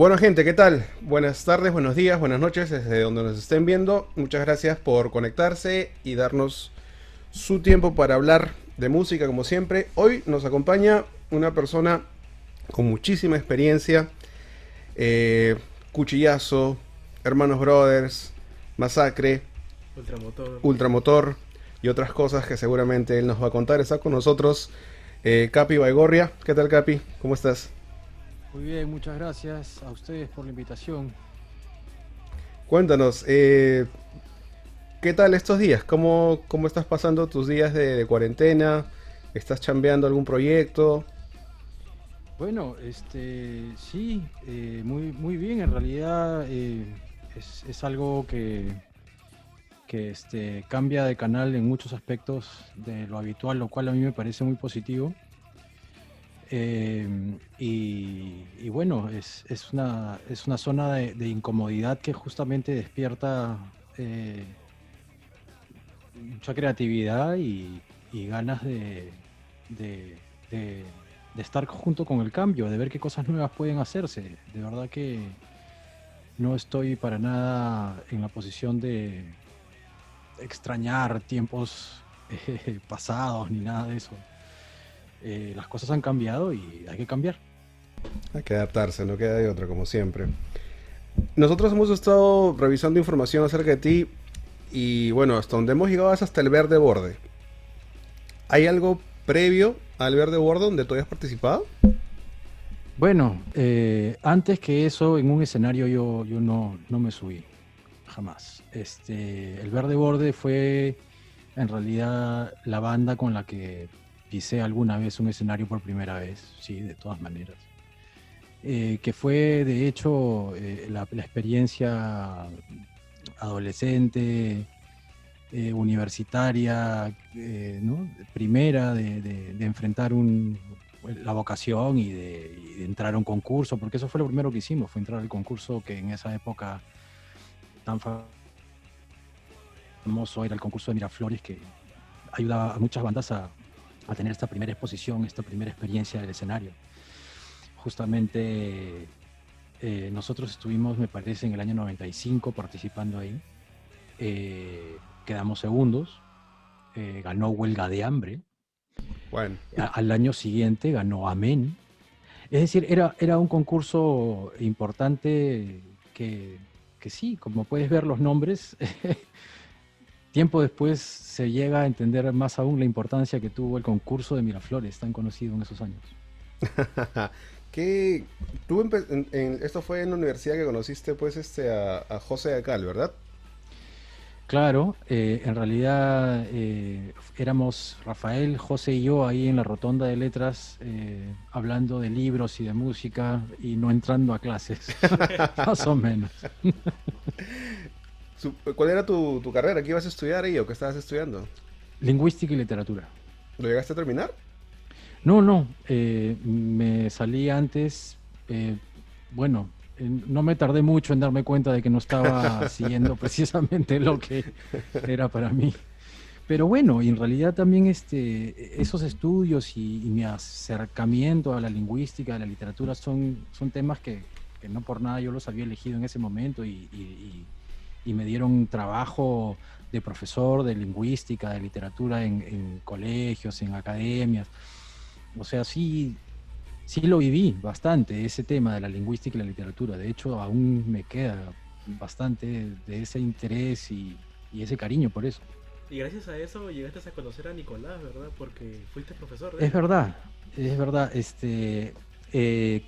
Bueno, gente, ¿qué tal? Buenas tardes, buenos días, buenas noches, desde donde nos estén viendo. Muchas gracias por conectarse y darnos su tiempo para hablar de música, como siempre. Hoy nos acompaña una persona con muchísima experiencia, eh, Cuchillazo, Hermanos Brothers, Masacre, Ultramotor. Ultramotor y otras cosas que seguramente él nos va a contar. Está con nosotros Capi Baigorria. ¿Qué tal, Capi? ¿Cómo estás? Muy bien, muchas gracias a ustedes por la invitación. Cuéntanos, ¿qué tal estos días? ¿Cómo estás pasando tus días de cuarentena? ¿Estás chambeando algún proyecto? Bueno, sí, muy bien. En realidad es algo que cambia de canal en muchos aspectos de lo habitual, lo cual a mí me parece muy positivo. Y bueno, es una zona de incomodidad que justamente despierta mucha creatividad y ganas de, de- de estar junto con el cambio, de ver qué cosas nuevas pueden hacerse. De verdad que no estoy para nada en la posición de extrañar tiempos pasados ni nada de eso. Las cosas han cambiado y hay que cambiar. Hay que adaptarse, no queda de otra, como siempre. Nosotros hemos estado revisando información acerca de ti y bueno, hasta donde hemos llegado es hasta el verde borde. ¿Hay algo previo al verde borde donde tú hayas participado? Bueno, antes que eso, en un escenario yo no me subí, jamás. El Verde Borde fue en realidad la banda con la que pisé alguna vez un escenario por primera vez, sí, de todas maneras. Que fue de hecho la experiencia adolescente, universitaria, ¿no? Primera de enfrentar la vocación y de entrar a un concurso, porque eso fue lo primero que hicimos, fue entrar al concurso que en esa época tan famoso era el concurso de Miraflores, que ayudaba a muchas bandas a tener esta primera exposición, esta primera experiencia del escenario. Justamente nosotros estuvimos, me parece, en el año 95 participando ahí. Quedamos segundos, ganó Huelga de Hambre. Bueno, Al año siguiente ganó Amén. Es decir, era un concurso importante que sí, como puedes ver los nombres, tiempo después se llega a entender más aún la importancia que tuvo el concurso de Miraflores, tan conocido en esos años. ¿qué, esto fue en la universidad que conociste pues a José Acal, ¿verdad? Claro, en realidad éramos Rafael, José y yo ahí en la rotonda de letras hablando de libros y de música y no entrando a clases, más o menos. ¿Cuál era tu carrera? ¿Qué ibas a estudiar ahí o qué estabas estudiando? Lingüística y literatura. ¿Lo llegaste a terminar? No, no, me salí antes, eh, bueno, no me tardé mucho en darme cuenta de que no estaba siguiendo precisamente lo que era para mí. Pero bueno, y en realidad también esos estudios y mi acercamiento a la lingüística, a la literatura, son temas que no por nada yo los había elegido en ese momento y me dieron trabajo de profesor de lingüística, de literatura en colegios, en academias. O sea, sí lo viví bastante, ese tema de la lingüística y la literatura. De hecho, aún me queda bastante de ese interés y ese cariño por eso. Y gracias a eso llegaste a conocer a Nicolás, ¿verdad? Porque fuiste profesor de Es él. verdad, es verdad.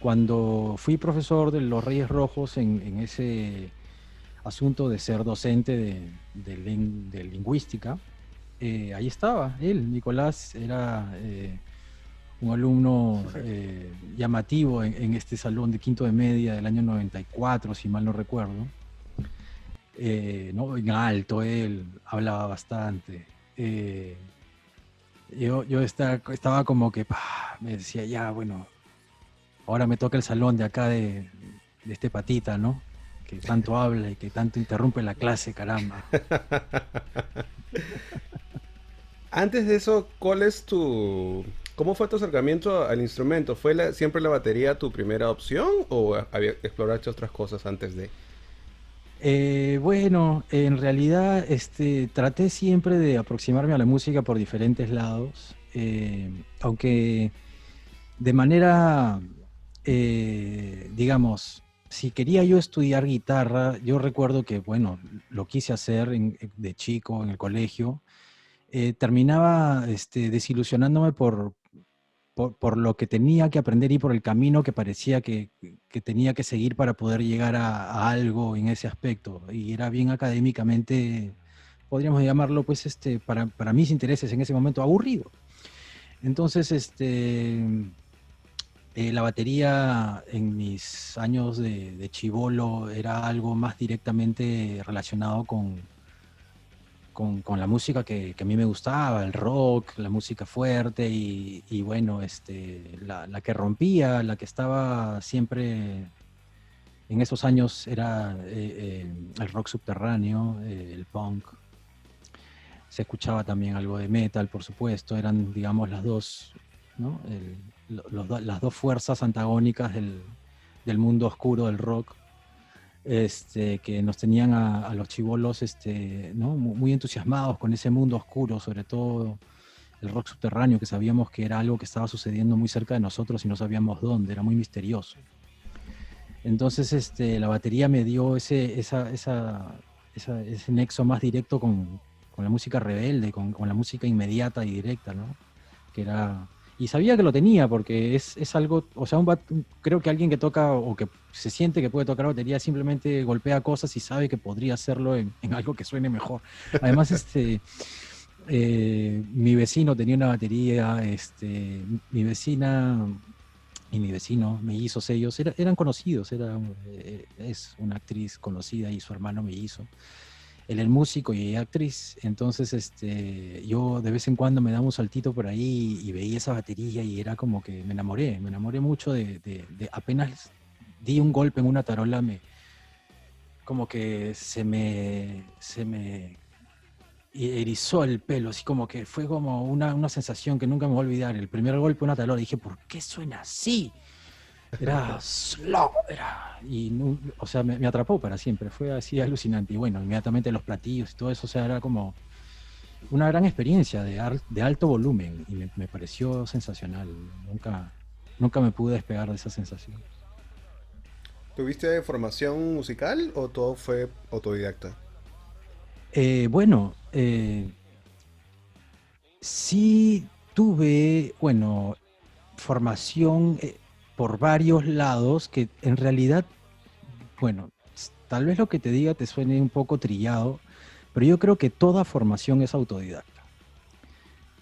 Cuando fui profesor de los Reyes Rojos en ese asunto de ser docente de lingüística, ahí estaba él. Nicolás era un alumno llamativo en este salón de quinto de media del año 94, si mal no recuerdo. ¿No? En alto él, hablaba bastante. Eh, yo estaba como que me decía, ya, bueno, ahora me toca el salón de acá de este patita, ¿no? Que tanto habla y que tanto interrumpe la clase, caramba. Antes de eso, ¿Cómo fue tu acercamiento al instrumento? ¿Fue siempre la batería tu primera opción o exploraste otras cosas antes de? Bueno, en realidad traté siempre de aproximarme a la música por diferentes lados, aunque de manera, digamos, si quería yo estudiar guitarra, yo recuerdo que, bueno, lo quise hacer de chico en el colegio, terminaba desilusionándome por lo que tenía que aprender y por el camino que parecía que tenía que seguir para poder llegar a algo en ese aspecto. Y era bien académicamente, podríamos llamarlo, pues, para mis intereses en ese momento, aburrido. Entonces, la batería en mis años de chibolo era algo más directamente relacionado con la música que a mí me gustaba, el rock, la música fuerte y bueno, la que rompía, la que estaba siempre en esos años era el rock subterráneo, el punk. Se escuchaba también algo de metal, por supuesto, eran, digamos, las dos, ¿no? Las dos fuerzas antagónicas del mundo oscuro del rock, que nos tenían a los chibolos, ¿no? Muy entusiasmados con ese mundo oscuro, sobre todo el rock subterráneo, que sabíamos que era algo que estaba sucediendo muy cerca de nosotros y no sabíamos dónde, era muy misterioso. Entonces, la batería me dio ese nexo más directo con la música rebelde, con la música inmediata y directa, ¿no? Que era... Y sabía que lo tenía porque es algo, o sea, creo que alguien que toca o que se siente que puede tocar batería simplemente golpea cosas y sabe que podría hacerlo en algo que suene mejor. Además, mi vecino tenía una batería, mi vecina y mi vecino, mellizos ellos, eran conocidos, es una actriz conocida y su hermano mellizo. Él es músico y ella actriz, entonces yo de vez en cuando me daba un saltito por ahí y veía esa batería y era como que me enamoré mucho de apenas di un golpe en una tarola, como que se me erizó el pelo, así como que fue como una sensación que nunca me voy a olvidar. El primer golpe en una tarola, dije, ¿por qué suena así? Era slow, o sea, me atrapó para siempre, fue así alucinante. Y bueno, inmediatamente los platillos y todo eso, o sea, era como una gran experiencia de alto volumen y me pareció sensacional. Nunca me pude despegar de esa sensación. ¿Tuviste formación musical o todo fue autodidacta? Bueno, sí tuve, bueno, formación por varios lados que en realidad, bueno, tal vez lo que te diga te suene un poco trillado, pero yo creo que toda formación es autodidacta,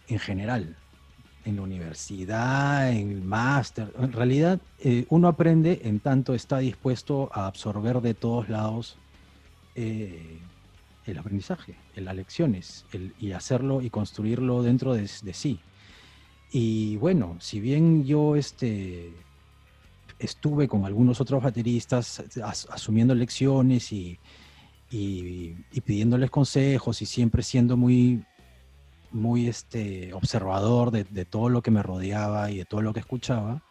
en general, en la universidad, en el máster. En realidad, uno aprende en tanto está dispuesto a absorber de todos lados eh, el aprendizaje, las lecciones, y hacerlo y construirlo dentro de sí. Y bueno, si bien yo estuve con algunos otros bateristas asumiendo lecciones y pidiéndoles consejos y siempre siendo muy observador de todo lo que me rodeaba y de todo lo que escuchaba.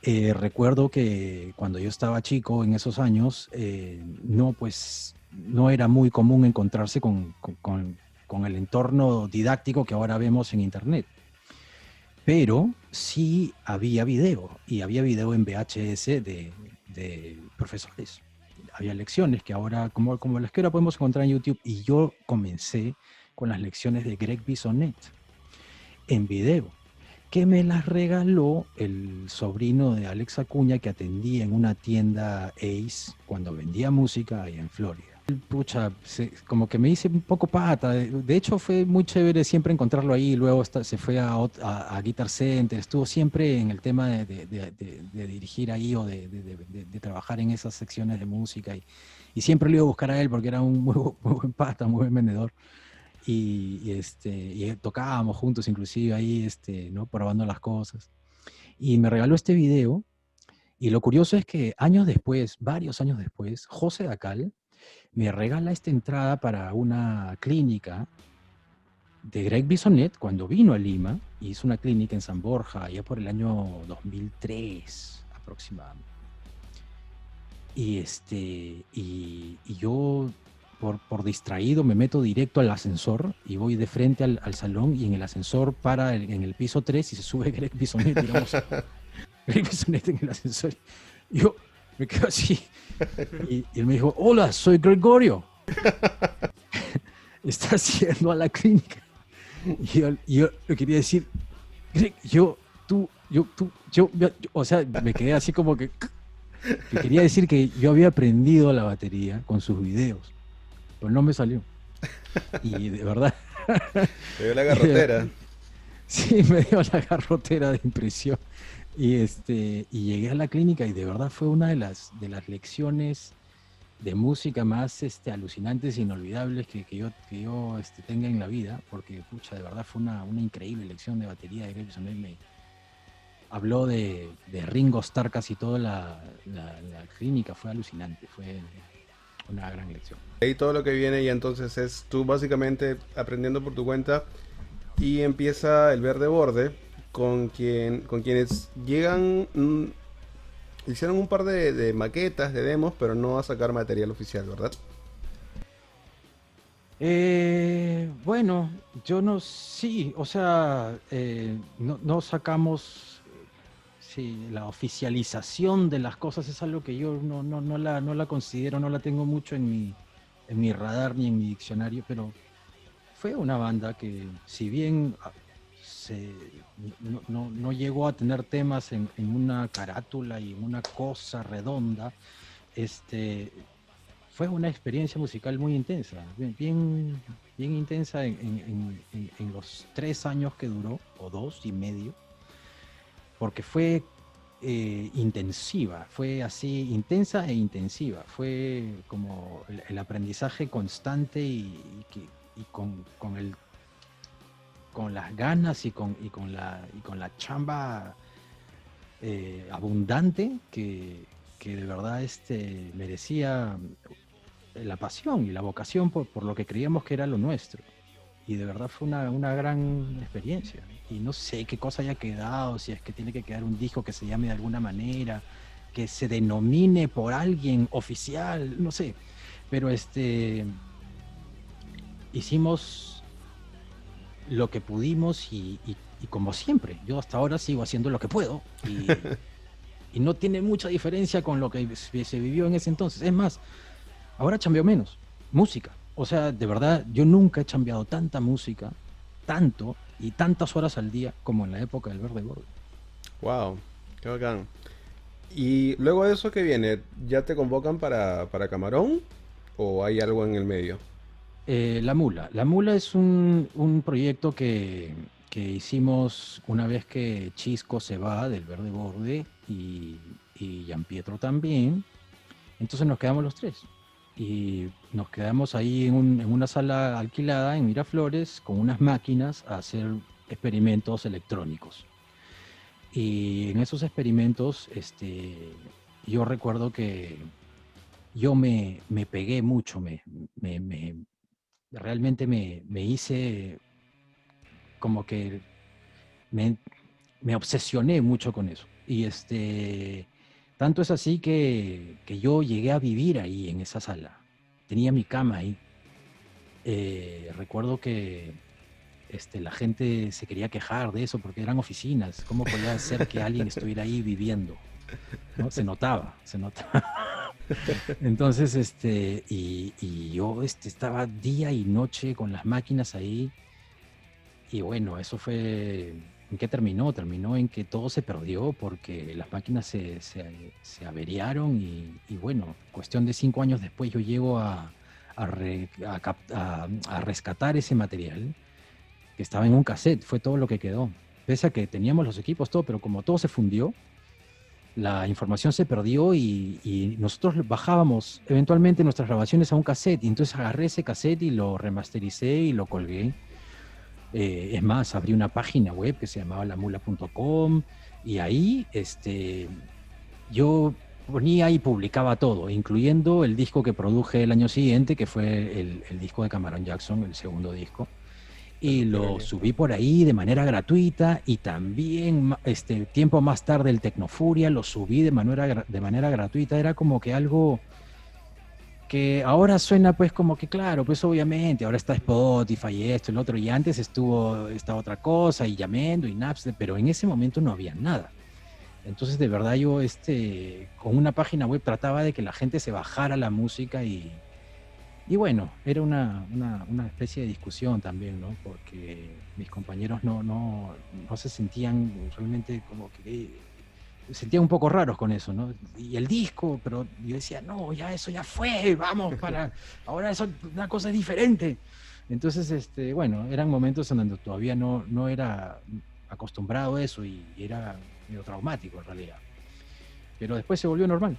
Recuerdo que cuando yo estaba chico en esos años, no, pues no era muy común encontrarse con el entorno didáctico que ahora vemos en Internet. Pero sí había video, y había video en VHS de profesores. Había lecciones que ahora, como las que ahora podemos encontrar en YouTube, y yo comencé con las lecciones de Greg Bisonet en video, que me las regaló el sobrino de Alex Acuña, que atendía en una tienda Ace cuando vendía música ahí en Florida. Pucha, como que me hice un poco pata. De hecho, fue muy chévere siempre encontrarlo ahí. Luego se fue a Guitar Center. Estuvo siempre en el tema de dirigir ahí o de trabajar en esas secciones de música. Y siempre lo iba a buscar a él porque era un muy buen pata, muy buen vendedor. Y tocábamos juntos inclusive ahí, ¿no? Probando las cosas. Y me regaló este video. Y lo curioso es que años después, varios años después, José Dacal me regala esta entrada para una clínica de Greg Bisonet cuando vino a Lima, hizo una clínica en San Borja, ya por el año 2003 aproximadamente. Y yo, por distraído, me meto directo al ascensor y voy de frente al salón, y en el ascensor para en el piso 3 y se sube Greg Bisonet, digamos, Greg Bisonet en el ascensor. Y yo me quedo así. Y él me dijo, hola, soy Gregorio. ¿Estás yendo a la clínica? Y yo le quería decir, Greg, o sea, me quedé así como que quería decir que yo había aprendido la batería con sus videos, pero no me salió. Y de verdad, Te dio la garrotera. sí, me dio la garrotera de impresión. Y llegué a la clínica y de verdad fue una de las lecciones de música más alucinantes e inolvidables que yo tenga en la vida, porque pucha, de verdad fue una increíble lección de batería de Greg Bisonet. Me habló de Ringo Starr casi toda la clínica, fue alucinante, fue una gran lección. Ahí todo lo que viene y entonces es tú básicamente aprendiendo por tu cuenta y empieza el verde borde con quienes llegan, hicieron un par de maquetas, de demos, pero no a sacar material oficial, ¿verdad? Bueno, yo no, sí, o sea, no sacamos, sí, la oficialización de las cosas es algo que yo no la considero, no la tengo mucho en mi radar ni en mi diccionario, pero fue una banda que, si bien se, no llegó a tener temas en una carátula y en una cosa redonda, este, fue una experiencia musical muy intensa, bien intensa en los 3 años que duró, o 2 y medio, porque fue intensiva, fue así, intensa e intensiva, fue como el aprendizaje constante y con las ganas y con la chamba abundante que de verdad merecía la pasión y la vocación por lo que creíamos que era lo nuestro. Y de verdad fue una gran experiencia. Y no sé qué cosa haya quedado, si es que tiene que quedar un disco que se llame de alguna manera, que se denomine por alguien oficial, no sé. Pero hicimos lo que pudimos y como siempre, yo hasta ahora sigo haciendo lo que puedo y no tiene mucha diferencia con lo que se vivió en ese entonces. Es más, ahora chambeo menos, música. O sea, de verdad, yo nunca he chambeado tanta música, tanto y tantas horas al día como en la época del Verde Borde. Wow, qué bacán. Y luego de eso que viene, ¿ya te convocan para Camarón o hay algo en el medio? La Mula. La Mula es un proyecto que hicimos una vez que Chisco se va del Verde Borde y Gianpietro también. Entonces nos quedamos los tres. Y nos quedamos ahí en una sala alquilada en Miraflores con unas máquinas a hacer experimentos electrónicos. Y en esos experimentos, yo recuerdo que yo me pegué mucho, realmente me hice como que me, me obsesioné mucho con eso. Y tanto es así que yo llegué a vivir ahí en esa sala. Tenía mi cama ahí. Recuerdo que la gente se quería quejar de eso porque eran oficinas. ¿Cómo podía ser que alguien estuviera ahí viviendo? ¿No? Se notaba, se notaba. Entonces, y yo estaba día y noche con las máquinas ahí. Y bueno, eso fue... ¿En qué terminó? Terminó en que todo se perdió porque las máquinas se averiaron y bueno, cuestión de 5 años después yo llego a rescatar ese material que estaba en un cassette, fue todo lo que quedó. Pese a que teníamos los equipos, todo, pero como todo se fundió, la información se perdió y nosotros bajábamos eventualmente nuestras grabaciones a un cassette. Y entonces agarré ese cassette y lo remastericé y lo colgué. Es más, abrí una página web que se llamaba lamula.com y ahí yo ponía y publicaba todo, incluyendo el disco que produje el año siguiente, que fue el disco de Camarón Jackson, el segundo disco. y Qué lo genial. subí por ahí de manera gratuita y también tiempo más tarde el Tecnofuria lo subí de manera gratuita. Era como que algo que ahora suena pues como que claro, pues obviamente, ahora está Spotify y esto y lo otro, y antes estuvo esta otra cosa y Yamendo y Napster, pero en ese momento no había nada. Entonces de verdad yo con una página web trataba de que la gente se bajara la música y bueno, era una especie de discusión también, ¿no? Porque mis compañeros no se sentían realmente como que se sentían un poco raros con eso, ¿no? Y el disco, pero yo decía, no, ya eso ya fue, vamos para, ahora eso, una cosa diferente. Entonces, bueno, eran momentos en donde todavía no era acostumbrado a eso y era medio traumático en realidad. Pero después se volvió normal.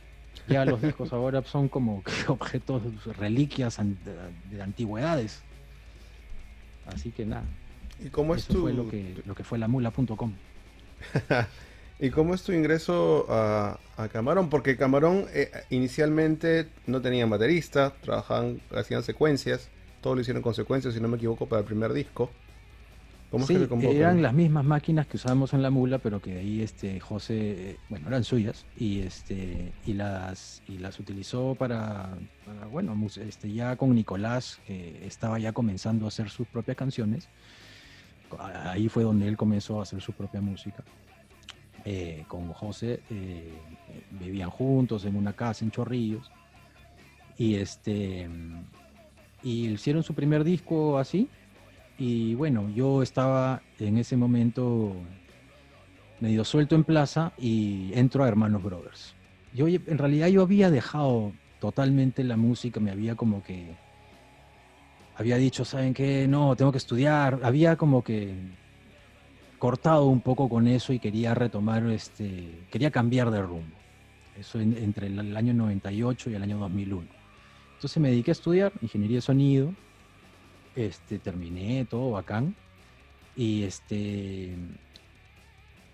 Ya los discos ahora son como que objetos, reliquias de antigüedades. Así que nada, ¿Y cómo es eso fue tu- lo que fue la mula.com. ¿Y cómo es tu ingreso a Camarón? Porque Camarón inicialmente no tenían baterista, trabajaban, hacían secuencias, todo lo hicieron con secuencias, si no me equivoco, para el primer disco. ¿Cómo es que te Sí, eran convocan? las mismas máquinas que usábamos en la mula, pero que de ahí José, bueno, eran suyas y las utilizó bueno, ya con Nicolás, que estaba ya comenzando a hacer sus propias canciones. Ahí fue donde él comenzó a hacer su propia música. Con José vivían juntos en una casa en Chorrillos y y hicieron su primer disco así. Y bueno, yo estaba en ese momento medio suelto en plaza y entro a Hermanos Brothers. En realidad yo había dejado totalmente la música, me había como que, había dicho, ¿saben qué? No, tengo que estudiar, había como que cortado un poco con eso y quería retomar, quería cambiar de rumbo. Eso entre el año 98 y el año 2001. Entonces me dediqué a estudiar ingeniería de sonido, terminé todo bacán y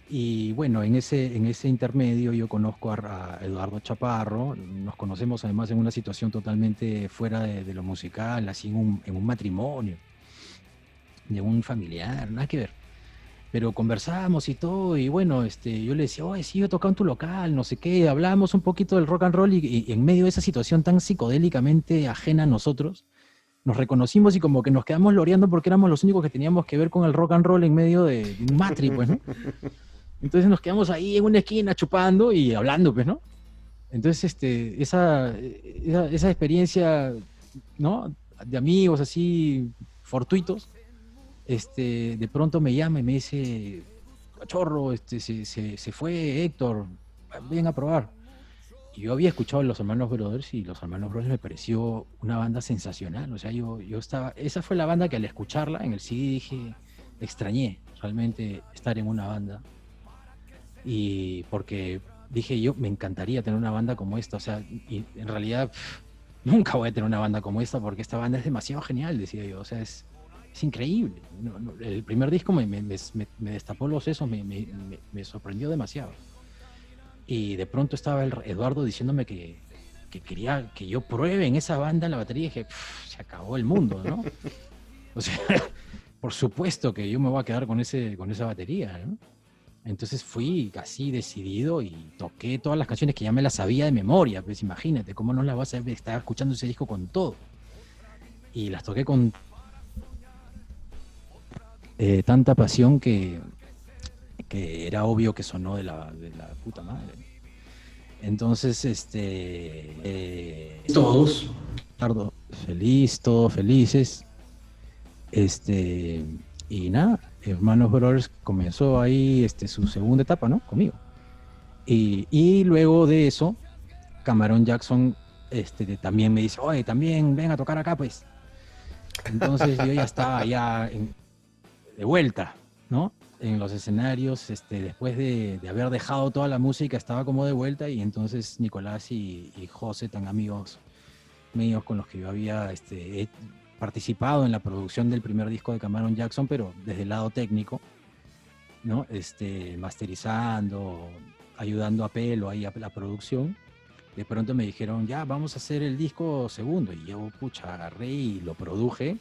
y bueno, en ese intermedio yo conozco a Eduardo Chaparro, nos conocemos además en una situación totalmente fuera de lo musical, así en un matrimonio, de un familiar, nada que ver. Pero conversábamos y todo, y bueno, yo le decía, oye, sí, yo he tocado en tu local, no sé qué, hablamos un poquito del rock and roll y en medio de esa situación tan psicodélicamente ajena a nosotros, nos reconocimos y como que nos quedamos loreando porque éramos los únicos que teníamos que ver con el rock and roll en medio de un matri, pues, ¿no? Entonces nos quedamos ahí en una esquina chupando y hablando, pues, ¿no? Entonces, esa experiencia, ¿no? De amigos así fortuitos, de pronto me llama y me dice, cachorro, se fue Héctor, ven a probar. Y yo había escuchado a los Hermanos Brothers y los Hermanos Brothers me pareció una banda sensacional. O sea, yo estaba, esa fue la banda que al escucharla en el CD dije, extrañé realmente estar en una banda. Y porque dije yo, me encantaría tener una banda como esta. O sea, y en realidad nunca voy a tener una banda como esta porque esta banda es demasiado genial, decía yo. O sea, es increíble. El primer disco me destapó los sesos, me sorprendió demasiado. Y de pronto estaba Eduardo diciéndome que quería que yo pruebe en esa banda la batería y dije, se acabó el mundo, ¿no? O sea, por supuesto que yo me voy a quedar con esa batería, ¿no? Entonces fui así decidido y toqué todas las canciones que ya me las sabía de memoria, pues imagínate, ¿cómo no las vas a estar escuchando ese disco con todo? Y las toqué con tanta pasión que era obvio que sonó de la puta madre. Entonces, todos, Tardo, feliz, todos felices, este, y nada, Hermanos Brothers comenzó ahí, su segunda etapa, ¿no? Conmigo. Y luego de eso, Camarón Jackson, también me dice, oye, también ven a tocar acá, pues. Entonces yo ya estaba de vuelta, ¿no? En los escenarios, después de haber dejado toda la música, estaba como de vuelta y entonces Nicolás y José, tan amigos míos con los que yo había participado en la producción del primer disco de Cameron Jackson, pero desde el lado técnico, ¿no? Masterizando, ayudando a Pelo ahí a la producción. De pronto me dijeron, ya, vamos a hacer el disco segundo. Y yo, pucha, agarré y lo produje.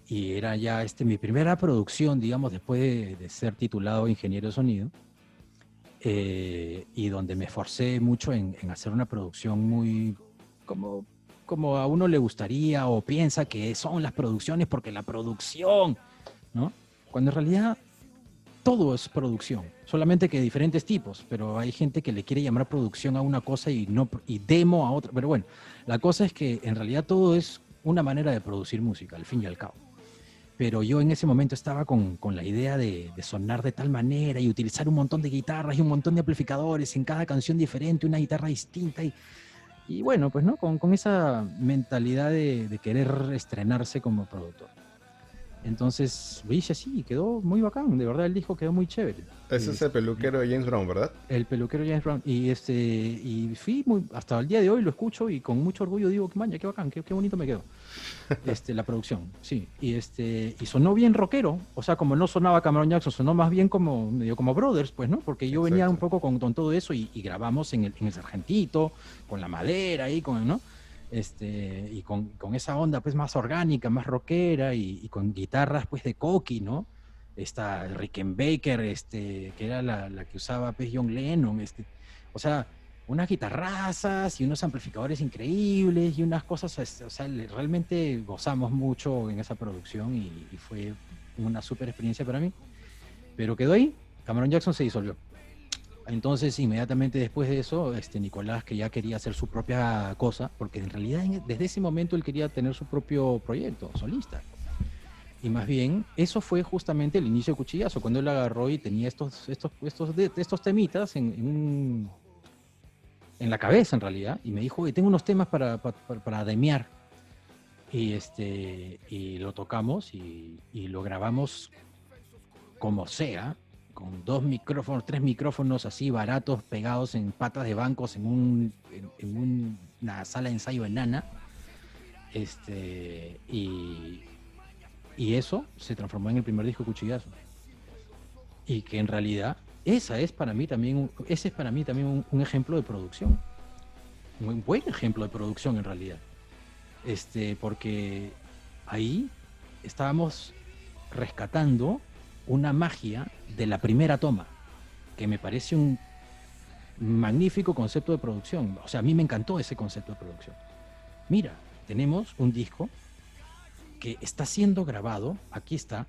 y era ya mi primera producción, digamos, después de ser titulado ingeniero de sonido, y donde me esforcé mucho en hacer una producción muy como, como a uno le gustaría o piensa que son las producciones porque la producción, ¿no? Cuando en realidad todo es producción, solamente que de diferentes tipos, pero hay gente que le quiere llamar producción a una cosa y, no, y demo a otra, pero bueno, la cosa es que en realidad todo es una manera de producir música, al fin y al cabo. Pero yo en ese momento estaba con la idea de sonar de tal manera y utilizar un montón de guitarras y un montón de amplificadores en cada canción diferente, una guitarra distinta y bueno, pues no, con esa mentalidad de querer estrenarse como productor. Entonces lo hice así y quedó muy bacán, de verdad el disco quedó muy chévere. Ese es el peluquero de James Brown, ¿verdad? El peluquero James Brown. Y fui hasta el día de hoy lo escucho y con mucho orgullo digo, que maña, qué bacán, qué bonito me quedó. La producción, sí. Y sonó bien rockero, o sea, como no sonaba Cameron Jackson, sonó más bien como medio como Brothers, pues, ¿no? Porque yo venía un poco con todo eso y grabamos en el sargentito, con la madera ahí, ¿no? Y con esa onda pues más orgánica, más rockera y con guitarras pues de Coqui, ¿no? Esta Rickenbacker, que era la que usaba pues John Lennon, o sea, unas guitarrazas y unos amplificadores increíbles y unas cosas, o sea, realmente gozamos mucho en esa producción y fue una súper experiencia para mí, pero quedó ahí, Cameron Jackson se disolvió. Entonces, inmediatamente después de eso, Nicolás, que ya quería hacer su propia cosa, porque en realidad desde ese momento él quería tener su propio proyecto solista. Y más bien, eso fue justamente el inicio de Cuchillazo, cuando él agarró y tenía estos temitas en la cabeza, en realidad, y me dijo, oye, tengo unos temas para demear. Y lo tocamos y lo grabamos como sea, con 2 micrófonos, 3 micrófonos así baratos pegados en patas de bancos en una sala de ensayo enana. Y eso se transformó en el primer disco Cuchillazo. Y que en realidad ese es para mí también un ejemplo de producción. Un buen ejemplo de producción en realidad. Porque ahí estábamos rescatando una magia de la primera toma, que me parece un magnífico concepto de producción. O sea, a mí me encantó ese concepto de producción. Mira, tenemos un disco que está siendo grabado, aquí está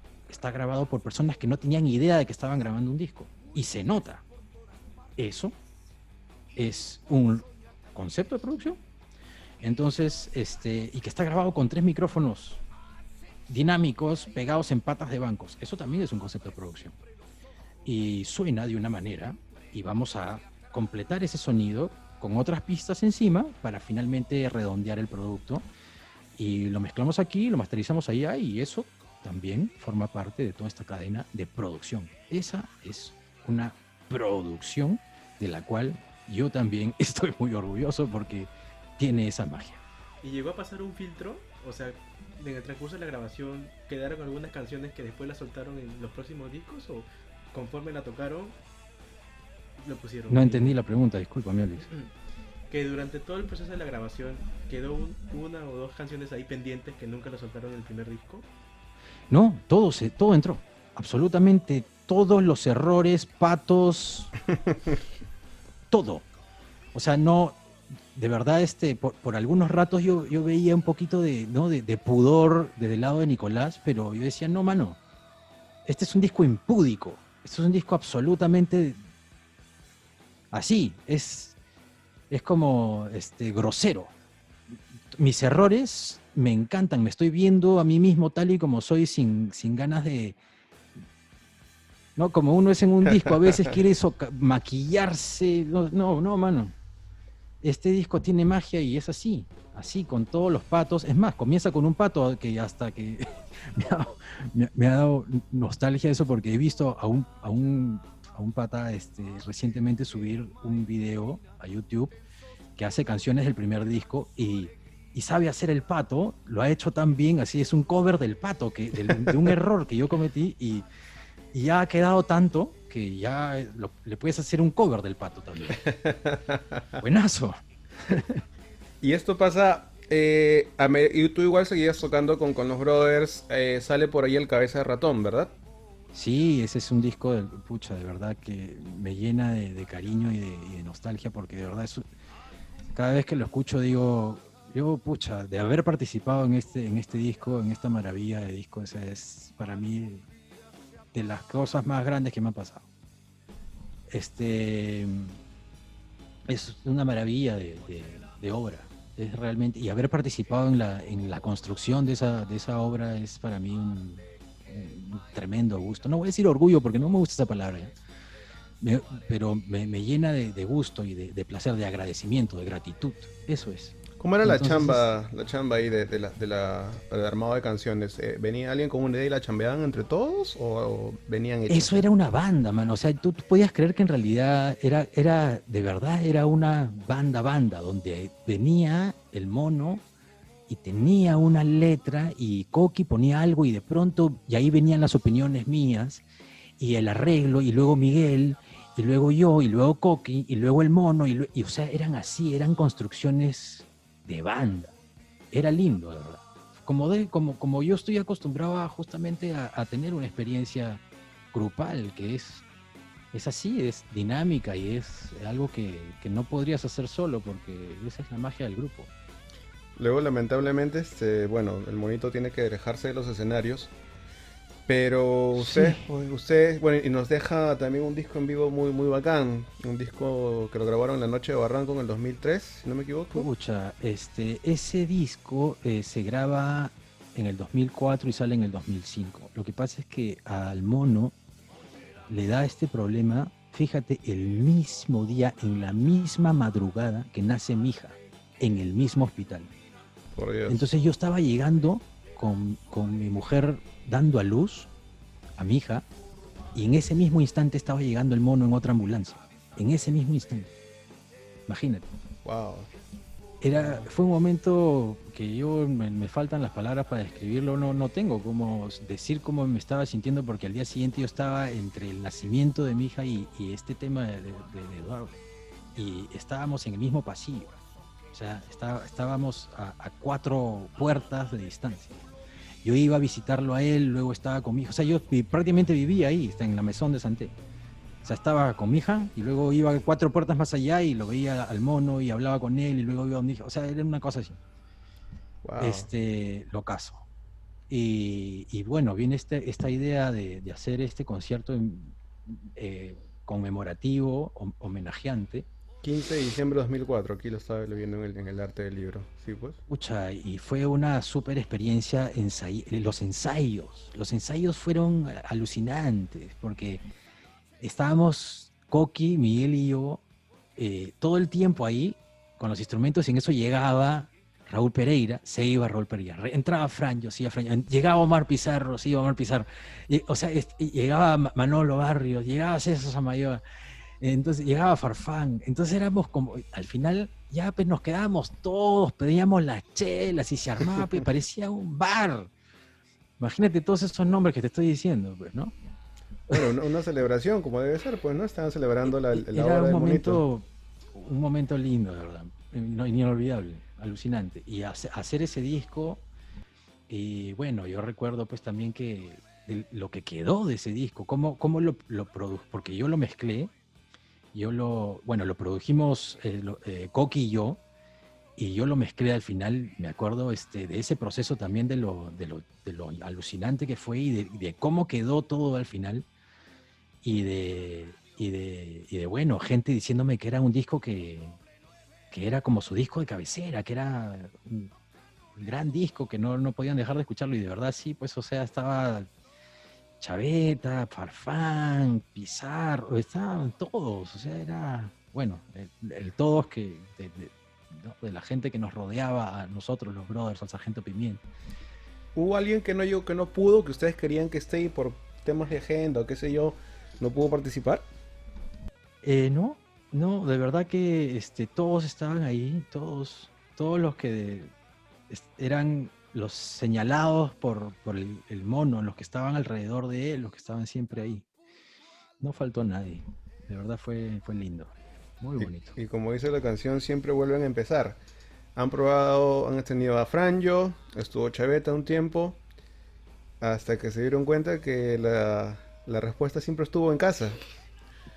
grabado por personas que no tenían idea de que estaban grabando un disco. Y se nota. Eso es un concepto de producción. Entonces, y que está grabado con 3 micrófonos dinámicos pegados en patas de bancos. Eso también es un concepto de producción. Y suena de una manera y vamos a completar ese sonido con otras pistas encima para finalmente redondear el producto. Y lo mezclamos aquí, lo masterizamos allá y eso también forma parte de toda esta cadena de producción. Esa es una producción de la cual yo también estoy muy orgulloso porque tiene esa magia. ¿Y llegó a pasar un filtro? O sea, en el transcurso de la grabación, ¿quedaron algunas canciones que después las soltaron en los próximos discos? ¿O conforme la tocaron, lo pusieron? No entendí la pregunta, discúlpame, Alex. Que durante todo el proceso de la grabación quedó una o dos canciones ahí pendientes que nunca lo soltaron en el primer disco. No, todo entró. Absolutamente todos los errores, patos, todo. O sea, no, de verdad, por algunos ratos yo veía un poquito de pudor desde el lado de Nicolás, pero yo decía, no, mano, este es un disco impúdico, este es un disco absolutamente así, es como grosero. Mis errores me encantan, me estoy viendo a mí mismo tal y como soy, sin ganas de... No, como uno es en un disco, a veces quiere maquillarse. No, mano. Este disco tiene magia y es así, con todos los patos. Es más, comienza con un pato que hasta que me ha dado nostalgia eso, porque he visto a un pata recientemente subir un video a YouTube que hace canciones del primer disco y sabe hacer el pato, lo ha hecho tan bien, así es un cover del pato, de un error que yo cometí y ya ha quedado tanto que ya le puedes hacer un cover del pato también. Buenazo. Y esto pasa Y tú igual seguías tocando con los brothers, sale por ahí el Cabeza de Ratón, ¿verdad? Sí, ese es un disco de, pucha, de verdad que me llena de cariño y de nostalgia porque de verdad cada vez que lo escucho digo, yo, pucha, de haber participado en este disco, en esta maravilla de disco, esa es para mí de las cosas más grandes que me han pasado. Este es una maravilla de obra. Es realmente, y haber participado en la construcción de esa obra es para mí un tremendo gusto. No voy a decir orgullo porque no me gusta esa palabra, ¿ya? Pero me llena de gusto y de placer, de agradecimiento, de gratitud. Eso es. ¿Cómo era Entonces, la chamba ahí de armado de canciones? ¿Venía alguien con una idea y la chambeaban entre todos o venían hechos eso ya? era una banda, mano. O sea, tú podías creer que en realidad de verdad, era una banda, donde venía el mono y tenía una letra y Coqui ponía algo y de pronto, y ahí venían las opiniones mías y el arreglo y luego Miguel y luego yo y luego Coqui y luego el mono y o sea, eran así, eran construcciones de banda. Era lindo, la verdad. Como yo estoy acostumbrado justamente a tener una experiencia grupal, que es así, es dinámica y es algo que no podrías hacer solo porque esa es la magia del grupo. Luego, lamentablemente, bueno, el monito tiene que alejarse de los escenarios. Pero Sí, bueno, y nos deja también un disco en vivo muy, muy bacán. Un disco que lo grabaron en la noche de Barranco en el 2003, si no me equivoco. pucha, ese disco se graba en el 2004 y sale en el 2005. Lo que pasa es que al mono le da este problema, fíjate, el mismo día, en la misma madrugada que nace mi hija, en el mismo hospital. Por Dios. Entonces yo estaba llegando con mi mujer dando a luz a mi hija y en ese mismo instante estaba llegando el mono en otra ambulancia. En ese mismo instante, imagínate. Wow. Fue un momento que me faltan las palabras para describirlo, no tengo cómo decir cómo me estaba sintiendo porque al día siguiente yo estaba entre el nacimiento de mi hija y este tema de Eduardo. Y estábamos en el mismo pasillo, o sea, estábamos a 4 puertas de distancia. Yo iba a visitarlo a él, luego estaba con mi hija, o sea, yo prácticamente vivía ahí, está en la Maison de Santé. O sea, estaba con mi hija y luego iba 4 puertas más allá y lo veía al mono y hablaba con él y luego iba a mi hija. O sea, era una cosa así. Wow. Locazo. Y bueno, viene esta idea de hacer este concierto conmemorativo, homenajeante. 15 de diciembre de 2004, aquí lo estaba leyendo en el arte del libro. Sí, pues. Pucha, y fue una súper experiencia. Los ensayos fueron alucinantes porque estábamos Coqui, Miguel y yo todo el tiempo ahí con los instrumentos y en eso llegaba Raúl Pereira, se iba Raúl Pereira, entraba Fran, yo sí, Fran, llegaba Omar Pizarro, sí, Omar Pizarro, o sea, llegaba Manolo Barrios, llegaba César Samayoa, entonces llegaba Farfán, entonces éramos como, al final ya pues nos quedábamos todos, pedíamos las chelas y se armaba, pues, parecía un bar. Imagínate todos esos nombres que te estoy diciendo, pues, ¿no? Bueno, una celebración, como debe ser, pues, ¿no? Estaban celebrando la Era obra un del monito. momento, un momento lindo, de verdad, inolvidable, alucinante. Y hacer ese disco, y bueno, yo recuerdo pues también que lo que quedó de ese disco, cómo lo produjo, porque yo lo mezclé, bueno, lo produjimos Coqui y yo lo mezclé al final, me acuerdo de ese proceso también de lo alucinante que fue y de cómo quedó todo al final y de bueno, gente diciéndome que era un disco que era como su disco de cabecera, que era un gran disco, que no podían dejar de escucharlo, y de verdad sí, pues o sea, estaba Chaveta, Farfán, Pizarro, estaban todos, o sea, era, bueno, el todos ¿no? De la gente que nos rodeaba, a nosotros, los brothers, al Sargento Pimienta. ¿Hubo alguien que no llegó, que no pudo, que ustedes querían que esté y por temas de agenda o qué sé yo, no pudo participar? No, no, de verdad que todos estaban ahí, todos los que eran los señalados por el mono, los que estaban alrededor de él, los que estaban siempre ahí. No faltó nadie, de verdad fue lindo, muy bonito. Y como dice la canción, siempre vuelven a empezar. Han probado, han extendido a Franjo, estuvo Chaveta un tiempo, hasta que se dieron cuenta que la respuesta siempre estuvo en casa.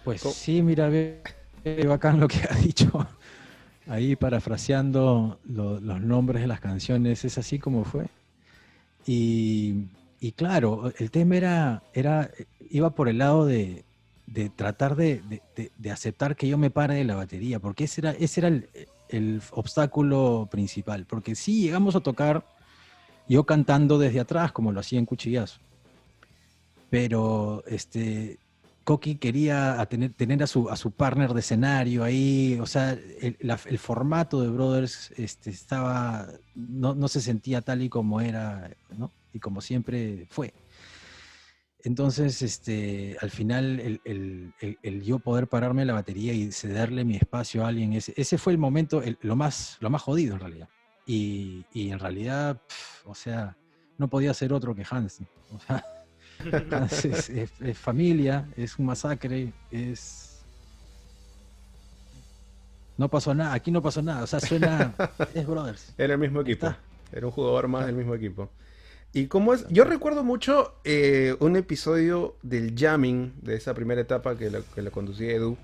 Pues Co- sí, mira, ve bacán lo que ha dicho. Ahí parafraseando los nombres de las canciones, es así como fue. Y, y claro, el tema iba por el lado de tratar de aceptar que yo me pare de la batería, porque ese era el obstáculo principal. Porque sí llegamos a tocar yo cantando desde atrás, como lo hacía en Cuchillazo, pero Coqui quería tener a su partner de escenario ahí, o sea, el formato de Brothers no se sentía tal y como era, ¿no? Y como siempre fue. Entonces, al final, el yo poder pararme a la batería y cederle mi espacio a alguien, ese fue el momento, lo más jodido en realidad. Y en realidad, o sea, no podía ser otro que Hans. O sea, Hans es familia, es un masacre, no pasó nada, aquí no pasó nada, o sea, es Brothers. Era el mismo Ahí equipo, está. era un jugador más del Claro, mismo equipo. Y cómo es, yo exacto. recuerdo mucho un episodio del jamming, de esa primera etapa que la conducía Edu,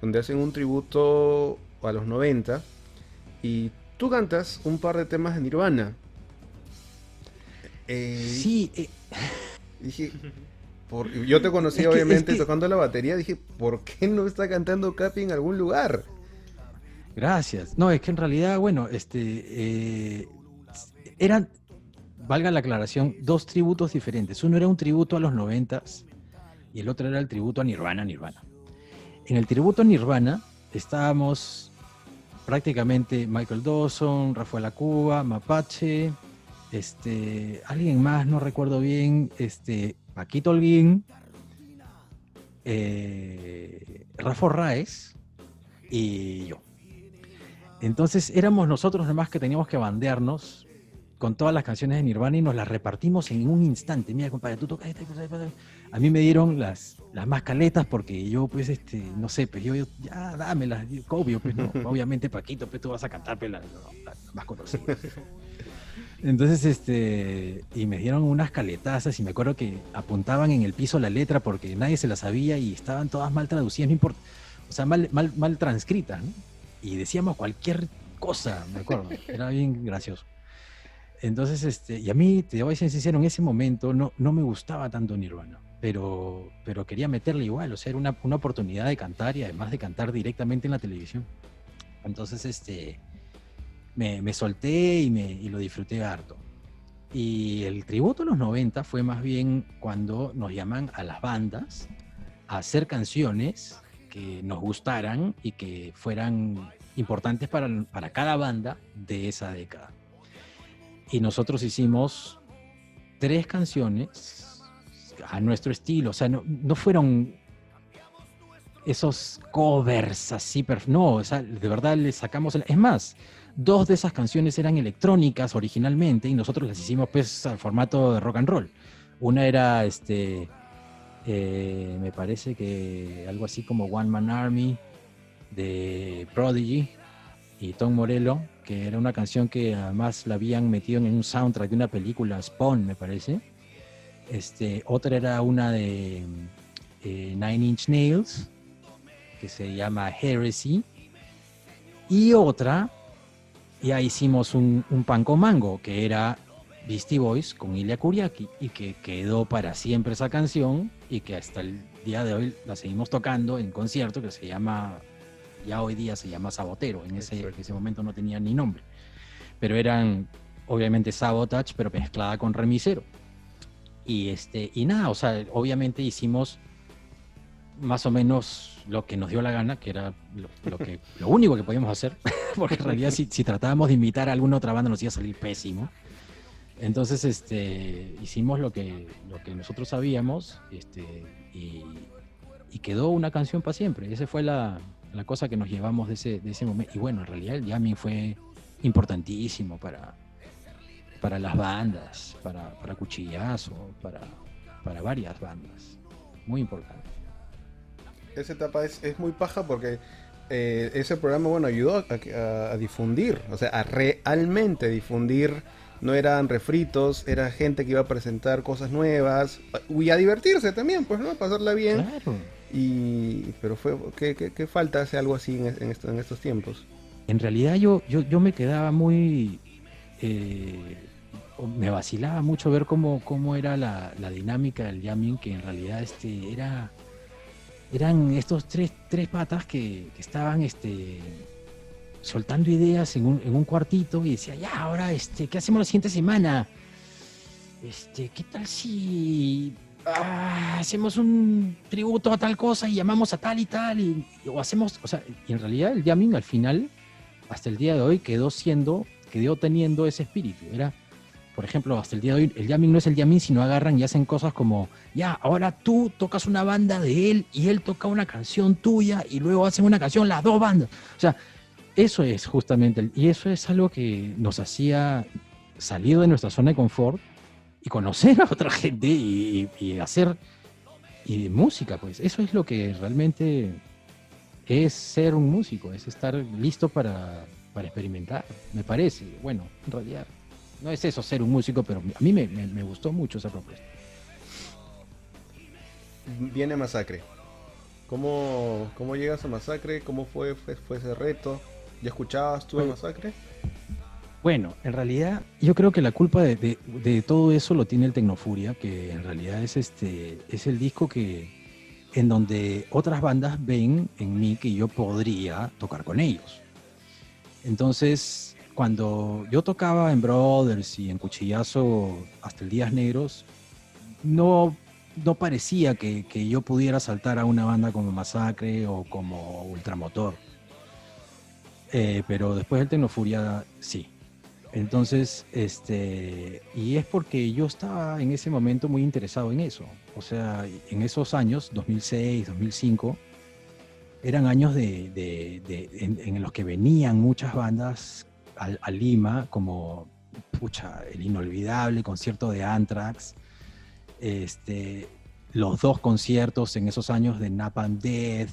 donde hacen un tributo a los 90 y tú cantas un par de temas de Nirvana. Eh, Sí, dije, yo te conocí es que, es obviamente que tocando la batería, dije, ¿por qué no está cantando Capi en algún lugar? Gracias. No, es que en realidad, bueno, eran, valga la aclaración, dos tributos diferentes. Uno era un tributo a los noventas y el otro era el tributo a Nirvana. En el tributo a Nirvana estábamos prácticamente Michael Dawson, Rafael Acuba, Mapache, alguien más, no recuerdo bien, Paquito Holguín, Rafa Raez y yo. Entonces éramos nosotros nomás que teníamos que bandearnos con todas las canciones de Nirvana y nos las repartimos en un instante. Mira, compadre, tú tocas esta. A mí me dieron las más caletas porque yo, pues, no sé, pues yo ya dámelas, obvio, pues no. Obviamente, Paquito, pues tú vas a cantar pues, la más conocida. Entonces, y me dieron unas caletazas y me acuerdo que apuntaban en el piso la letra porque nadie se la sabía y estaban todas mal traducidas, no importa, o sea, mal transcritas, ¿no? Y decíamos cualquier cosa, me acuerdo, era bien gracioso. Entonces, y a mí, te voy a ser sincero, en ese momento no me gustaba tanto Nirvana, pero quería meterle igual, o sea, era una oportunidad de cantar y además de cantar directamente en la televisión. Entonces, me solté y lo disfruté harto. Y el tributo a los 90 fue más bien cuando nos llaman a las bandas a hacer canciones que nos gustaran y que fueran importantes para cada banda de esa década. Y nosotros hicimos 3 canciones a nuestro estilo, o sea, no fueron esos covers así, no, o sea, de verdad le sacamos, es más, 2 de esas canciones eran electrónicas originalmente y nosotros las hicimos pues al formato de rock and roll. Una era, me parece que algo así como One Man Army de Prodigy y Tom Morello, que era una canción que además la habían metido en un soundtrack de una película, Spawn, me parece. Otra era una de Nine Inch Nails, que se llama Heresy, y otra, ya hicimos un pan con mango, que era Beastie Boys con Ilya Kuriaki, y que quedó para siempre esa canción, y que hasta el día de hoy la seguimos tocando en concierto, que se llama, ya hoy día se llama Sabotero, en ese momento no tenía ni nombre, pero eran obviamente Sabotage, pero mezclada con Remisero. Y nada, o sea, obviamente hicimos más o menos lo que nos dio la gana, que era lo único que podíamos hacer, porque en realidad si tratábamos de imitar a alguna otra banda nos iba a salir pésimo. Entonces, hicimos lo que nosotros sabíamos, y quedó una canción para siempre. Esa fue la cosa que nos llevamos de ese momento. Y bueno, en realidad el jamming fue importantísimo para las bandas, para Cuchillazo, para varias bandas. Muy importante. Esa etapa es muy paja porque ese programa, bueno, ayudó a difundir, o sea, a realmente difundir. No eran refritos, era gente que iba a presentar cosas nuevas y a divertirse también, pues, ¿no? A pasarla bien. Claro. Pero ¿qué falta hace algo así en estos tiempos? En realidad yo me quedaba muy... eh, me vacilaba mucho ver cómo era la dinámica del jamming, que en realidad eran estos tres patas que estaban soltando ideas en un cuartito y decía, ya, ahora, ¿qué hacemos la siguiente semana? ¿Qué tal si hacemos un tributo a tal cosa y llamamos a tal y tal? O hacemos, o sea, y en realidad el jamming al final, hasta el día de hoy, quedó teniendo ese espíritu. Era, por ejemplo, hasta el día de hoy, el jamming no es el jamming, sino agarran y hacen cosas como, ya, ahora tú tocas una banda de él y él toca una canción tuya y luego hacen una canción las dos bandas. O sea, eso es justamente, y eso es algo que nos hacía salir de nuestra zona de confort y conocer a otra gente y hacer música, pues. Eso es lo que realmente es ser un músico, es estar listo para experimentar, me parece. Bueno, en realidad no es eso ser un músico, pero a mí me gustó mucho esa propuesta. Viene Masacre. ¿Cómo llegas a Masacre? ¿Cómo fue ese reto? ¿Ya escuchabas tú de Masacre? Bueno, en realidad yo creo que la culpa de todo eso lo tiene el Tecnofuria, que en realidad es el disco en donde otras bandas ven en mí que yo podría tocar con ellos. Entonces, cuando yo tocaba en Brothers y en Cuchillazo hasta el Días Negros, no parecía que yo pudiera saltar a una banda como Masacre o como Ultramotor. Pero después del Tecnofuria, sí. Entonces, y es porque yo estaba en ese momento muy interesado en eso. O sea, en esos años, 2006, 2005, eran años en los que venían muchas bandas a Lima, como, el inolvidable concierto de Anthrax, los 2 conciertos en esos años de Napalm Death,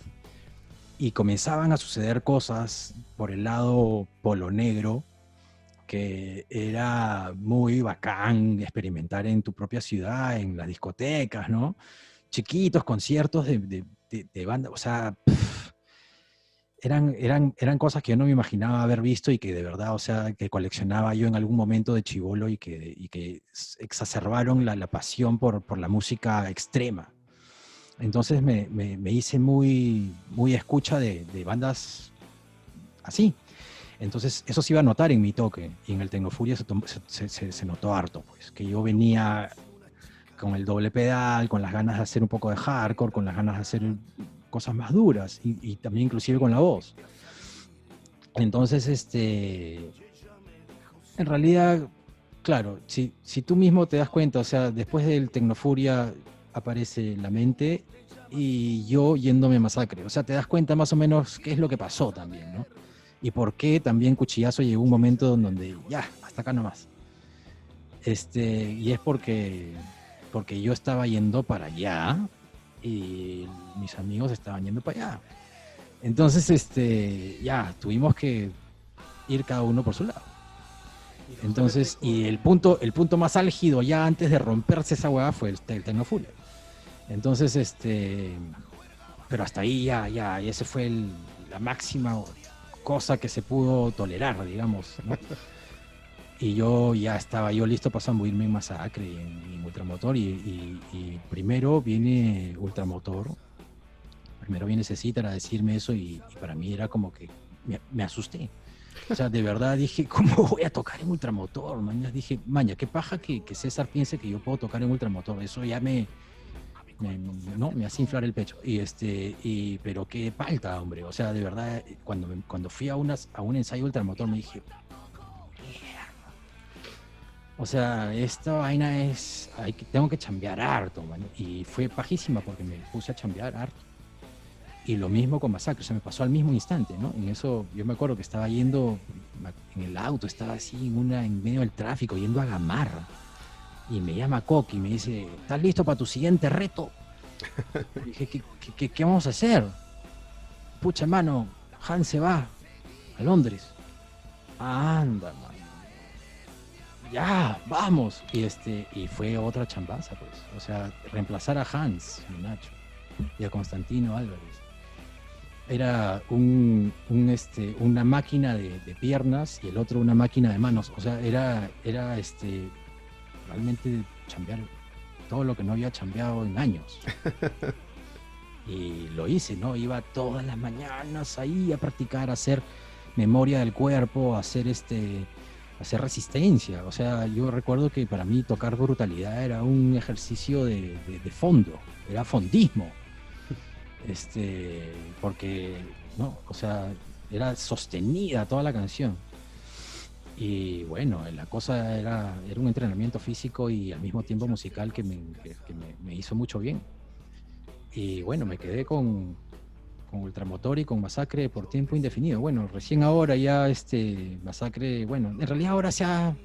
y comenzaban a suceder cosas por el lado Polo Negro, que era muy bacán experimentar en tu propia ciudad, en las discotecas, ¿no? Chiquitos conciertos de banda, o sea, eran cosas que yo no me imaginaba haber visto y que de verdad, o sea, que coleccionaba yo en algún momento de chibolo y que exacerbaron la pasión por la música extrema. Entonces me hice muy escucha de bandas así. Entonces eso se iba a notar en mi toque, y en el Tecnofuria se notó harto, pues, que yo venía con el doble pedal, con las ganas de hacer un poco de hardcore, con las ganas de hacer cosas más duras, y también inclusive con la voz. Entonces, en realidad, claro, si tú mismo te das cuenta, o sea, después del Tecnofuria aparece La Mente y yo yéndome a Masacre, o sea, te das cuenta más o menos qué es lo que pasó también, ¿no? Y por qué también Cuchillazo llegó un momento en donde ya, hasta acá nomás. Y es porque yo estaba yendo para allá y mis amigos estaban yendo para allá. Entonces, ya, tuvimos que ir cada uno por su lado. Entonces, y el punto más álgido ya antes de romperse esa hueá fue el Tecnofuria. Entonces, pero hasta ahí ya ese fue la máxima cosa que se pudo tolerar, digamos, ¿no? Y yo ya estaba listo para zambuirme en Masacre y en Ultramotor, y primero viene Ultramotor, primero viene Cecitar a decirme eso, y para mí era como que me asusté. O sea, de verdad dije, ¿cómo voy a tocar en Ultramotor? Maña, dije, qué paja que César piense que yo puedo tocar en Ultramotor. Eso ya me hace inflar el pecho. Pero qué palta, hombre. O sea, de verdad, cuando fui a un ensayo Ultramotor me dije, o sea, esta vaina tengo que chambear harto, man. Y fue pajísima porque me puse a chambear harto. Y lo mismo con Masacre, se me pasó al mismo instante, ¿no? En eso, yo me acuerdo que estaba yendo en el auto, estaba así en medio del tráfico, yendo a Gamarra. Y me llama Coqui y me dice, ¿estás listo para tu siguiente reto? Y dije, ¿qué vamos a hacer? Pucha, mano, Hans se va a Londres. Anda, man. Ya, vamos. Y fue otra chambaza, pues. O sea, reemplazar a Hans, mi Nacho, y a Constantino Álvarez. Era una máquina de piernas y el otro una máquina de manos. O sea, era realmente chambear todo lo que no había chambeado en años. Y lo hice, ¿no? Iba todas las mañanas ahí a practicar, a hacer memoria del cuerpo, a hacer resistencia. O sea, yo recuerdo que para mí tocar brutalidad era un ejercicio de fondo, era fondismo. Porque, ¿no? O sea, era sostenida toda la canción. Y bueno, la cosa era un entrenamiento físico y al mismo tiempo musical que me hizo mucho bien. Y bueno, me quedé con Ultramotor y con Masacre por tiempo indefinido. Bueno, recién ahora ya Masacre, bueno, en realidad ahora se ha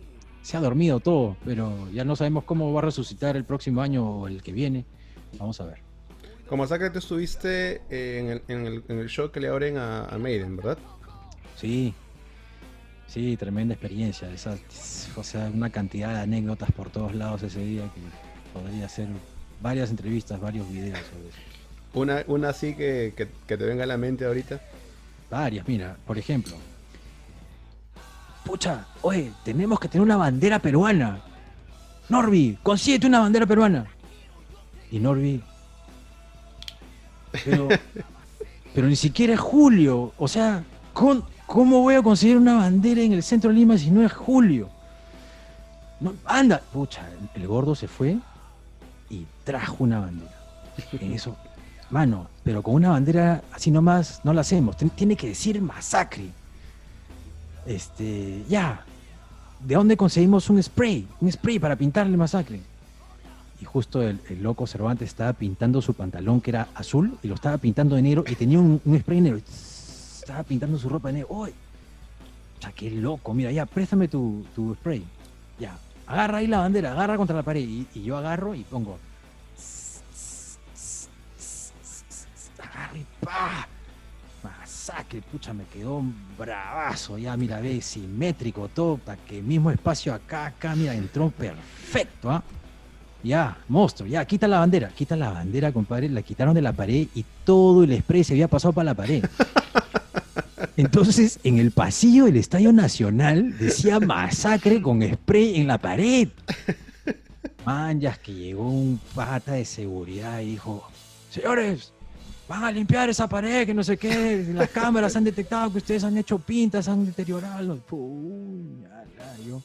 dormido todo, pero ya no sabemos cómo va a resucitar el próximo año o el que viene. Vamos a ver. Con Masacre tú estuviste en el show que le abren a Maiden, ¿verdad? Sí, tremenda experiencia. O sea, una cantidad de anécdotas por todos lados ese día que podría hacer varias entrevistas, varios videos sobre eso. Una así que te venga a la mente ahorita. Varias, mira, por ejemplo. Pucha, oye, tenemos que tener una bandera peruana. Norby, consíguete una bandera peruana. Y Norby... Pero ni siquiera es julio. O sea, ¿cómo voy a conseguir una bandera en el centro de Lima si no es julio? No, anda. Pucha, el gordo se fue y trajo una bandera. En eso, mano, pero con una bandera así nomás no la hacemos. Tiene que decir Masacre. Ya. ¿De dónde conseguimos un spray? Un spray para pintarle Masacre. Y justo el loco Cervantes estaba pintando su pantalón que era azul y lo estaba pintando de negro y tenía un spray negro. Estaba pintando su ropa de negro. ¡Uy! O sea, qué loco. Mira, ya, préstame tu spray. Ya, agarra ahí la bandera, agarra contra la pared. Y yo agarro y pongo. Agarro y ¡pah! Masacre, pucha, me quedó un bravazo. Ya, mira, ve, simétrico todo, para que mismo espacio acá, mira, entró perfecto, ¿ah? Ya, monstruo, ya, quita la bandera, compadre, la quitaron de la pared y todo el spray se había pasado para la pared. Entonces, en el pasillo del Estadio Nacional decía Masacre con spray en la pared. Manjas, que llegó un pata de seguridad y dijo, señores, van a limpiar esa pared, que no sé qué, las cámaras han detectado que ustedes han hecho pintas, han deteriorado. Yo...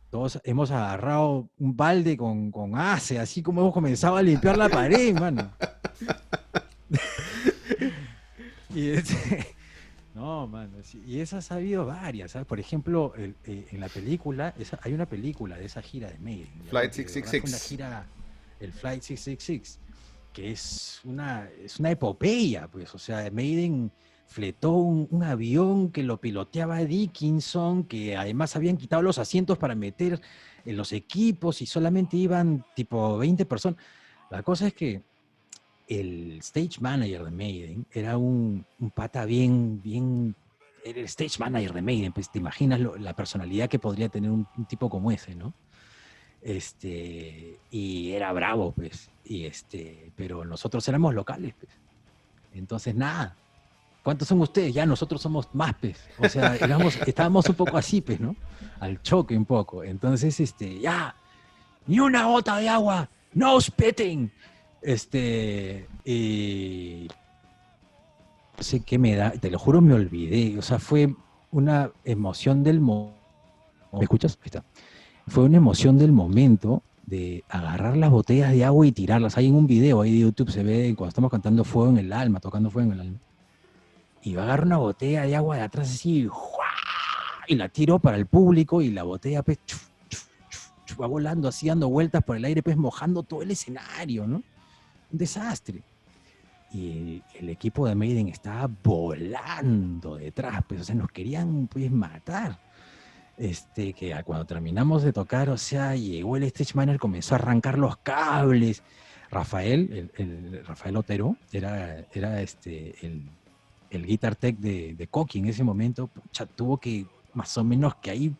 Todos hemos agarrado un balde con ace, así como hemos comenzado a limpiar la pared, mano. Y no, mano. Y esas ha habido varias, ¿sabes? Por ejemplo, en la película, hay una película de esa gira de Maiden. Flight 666. Una gira, el Flight 666, que es una epopeya, pues. O sea, Maiden fletó un avión que lo piloteaba Dickinson, que además habían quitado los asientos para meter en los equipos y solamente iban tipo 20 personas. La cosa es que el stage manager de Maiden era un pata bien, era el stage manager de Maiden, pues te imaginas la personalidad que podría tener un tipo como ese, ¿no? Y era bravo, pues, pero nosotros éramos locales, pues. Entonces, nada. ¿Cuántos son ustedes? Ya nosotros somos más, pues. O sea, estábamos un poco así, pues, ¿no? Al choque un poco. Entonces, ya, ni una gota de agua, no spitting. Y no sé qué me da, te lo juro, me olvidé. O sea, fue una emoción del momento. ¿Me escuchas? Ahí está. Fue una emoción del momento de agarrar las botellas de agua y tirarlas. Hay en un video ahí de YouTube, se ve cuando estamos cantando Fuego en el Alma, tocando Fuego en el Alma. Y va a agarrar una botella de agua de atrás así, y la tiro para el público y la botella pues, va volando así, dando vueltas por el aire, pues mojando todo el escenario, ¿no? Un desastre. Y el equipo de Maiden estaba volando detrás, pues, o sea, nos querían pues matar. Que cuando terminamos de tocar, o sea, llegó el stage manager, comenzó a arrancar los cables. Rafael, Rafael Otero, era el Guitar Tech de Coqui en ese momento, pucha, tuvo que más o menos que ahí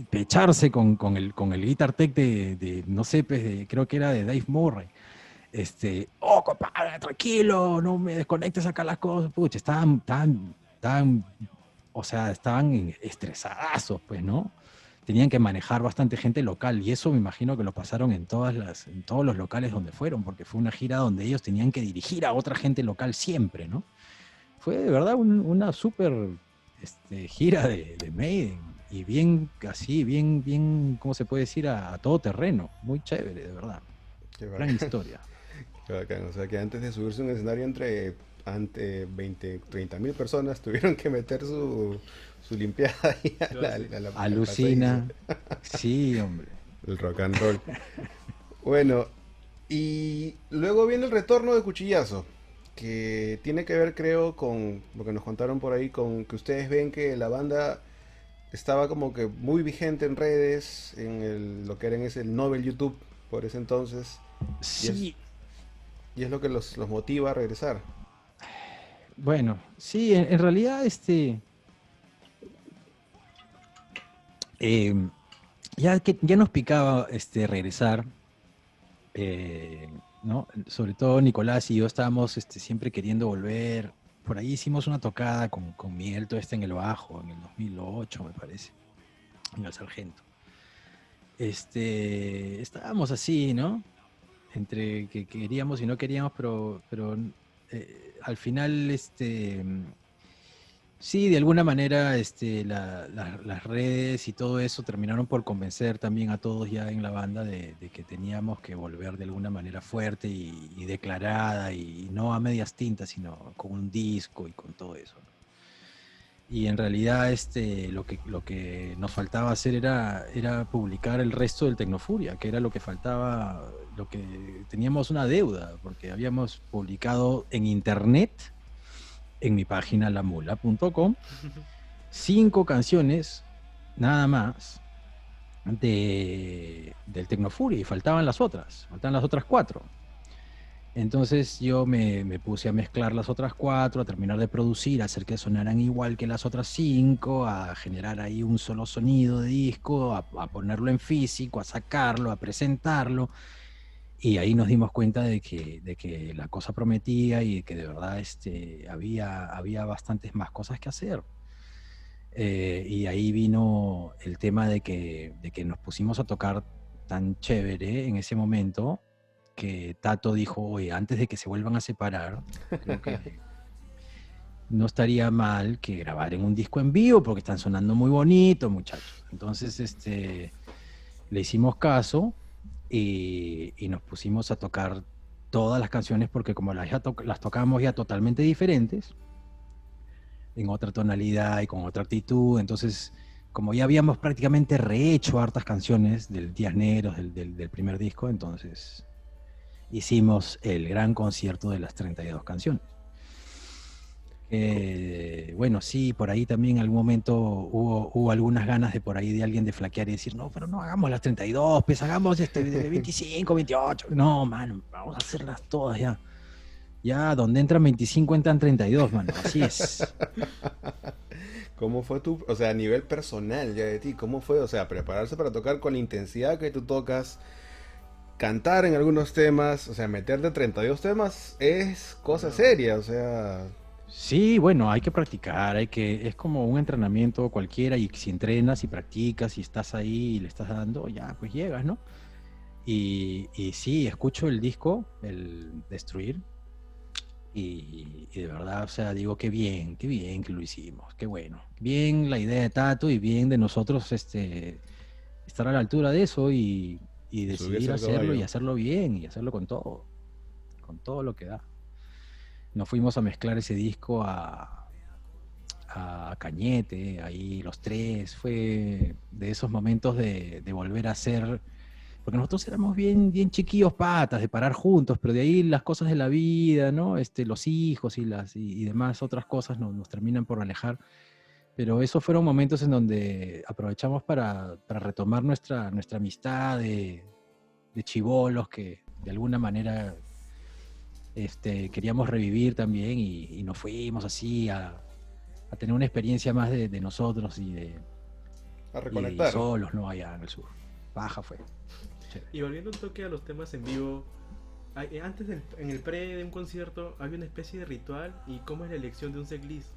pecharse con el Guitar Tech no sé, pues, creo que era de Dave Murray. Oh, compadre, tranquilo, no me desconectes acá las cosas. Pucha, estaban, o sea, estaban estresadazos, pues, ¿no? Tenían que manejar bastante gente local y eso me imagino que lo pasaron en todos los locales donde fueron, porque fue una gira donde ellos tenían que dirigir a otra gente local siempre, ¿no? Fue de verdad una súper gira de Maiden y bien, así, bien, ¿cómo se puede decir? A todo terreno. Muy chévere, de verdad. Qué Gran bacán, historia. qué bacán. O sea que antes de subirse a un escenario ante 20, 30.000 personas tuvieron que meter su limpiada ahí al pasadizo. Alucina. Sí, hombre. El rock and roll. Bueno, y luego viene el retorno de Cuchillazo, que tiene que ver, creo, con lo que nos contaron por ahí, con que ustedes ven que la banda estaba como que muy vigente en redes, lo que era en ese el Nobel YouTube por ese entonces, y es, Sí, y es lo que los motiva a regresar. bueno, sí, en realidad, eh, ya nos picaba regresar, eh, ¿no? Sobre todo Nicolás y yo estábamos siempre queriendo volver. Por ahí hicimos una tocada con Miguel todo en el bajo, en el 2008, me parece, en el Sargento. Estábamos así, ¿no? Entre que queríamos y no queríamos, pero al final, sí, de alguna manera, las redes y todo eso terminaron por convencer también a todos ya en la banda de que teníamos que volver de alguna manera fuerte y declarada y no a medias tintas, sino con un disco y con todo eso, ¿no? Y en realidad lo que nos faltaba hacer era publicar el resto del Tecnofuria, que era lo que faltaba, lo que teníamos una deuda, porque habíamos publicado en internet, en mi página lamula.com, 5 canciones nada más del Tecnofuria y faltaban las otras 4. Entonces yo me puse a mezclar las otras 4, a terminar de producir, a hacer que sonaran igual que las otras 5, a generar ahí un solo sonido de disco, a ponerlo en físico, a sacarlo, a presentarlo. Y ahí nos dimos cuenta de que la cosa prometía y de que de verdad había bastantes más cosas que hacer. Y ahí vino el tema de que nos pusimos a tocar tan chévere en ese momento que Tato dijo, oye, antes de que se vuelvan a separar, creo que no estaría mal que grabaran un disco en vivo porque están sonando muy bonitos, muchachos. Entonces, le hicimos caso y nos pusimos a tocar todas las canciones porque como las tocamos ya totalmente diferentes, en otra tonalidad y con otra actitud, entonces como ya habíamos prácticamente rehecho hartas canciones del Días Negros, del primer disco, entonces hicimos el gran concierto de las 32 canciones. Bueno, sí, por ahí también en algún momento hubo algunas ganas de por ahí de alguien de flaquear y decir, no, pero no hagamos las 32, pues hagamos de 25, 28. No, mano, vamos a hacerlas todas ya. Ya donde entran 25 entran 32, mano, así es. ¿Cómo fue o sea, a nivel personal ya de ti, cómo fue, o sea, prepararse para tocar con la intensidad que tú tocas, cantar en algunos temas, o sea, meterte 32 temas es cosa No. seria, o sea, Sí, bueno, hay que practicar, es como un entrenamiento cualquiera y si entrenas y practicas y estás ahí y le estás dando, ya, pues llegas, ¿no? Y sí, escucho el disco, el Destruir, y de verdad, o sea, digo, qué bien que lo hicimos, qué bueno. Bien la idea de Tato y bien de nosotros estar a la altura de eso y subirse decidir al hacerlo y caballo. hacerlo bien y hacerlo con todo lo que da. Nos fuimos a mezclar ese disco a Cañete, ahí los tres, fue de esos momentos de volver a ser, porque nosotros éramos bien chiquillos patas, de parar juntos, pero de ahí las cosas de la vida, ¿no? Los hijos y demás otras cosas nos terminan por alejar, pero esos fueron momentos en donde aprovechamos para retomar nuestra amistad de chibolos que de alguna manera queríamos revivir también y nos fuimos así a tener una experiencia más de nosotros A y reconectar. solos, ¿no? Allá en el sur. Baja fue. Chévere. Y volviendo un toque a los temas en vivo, antes en el pre de un concierto había una especie de ritual y cómo es la elección de un setlist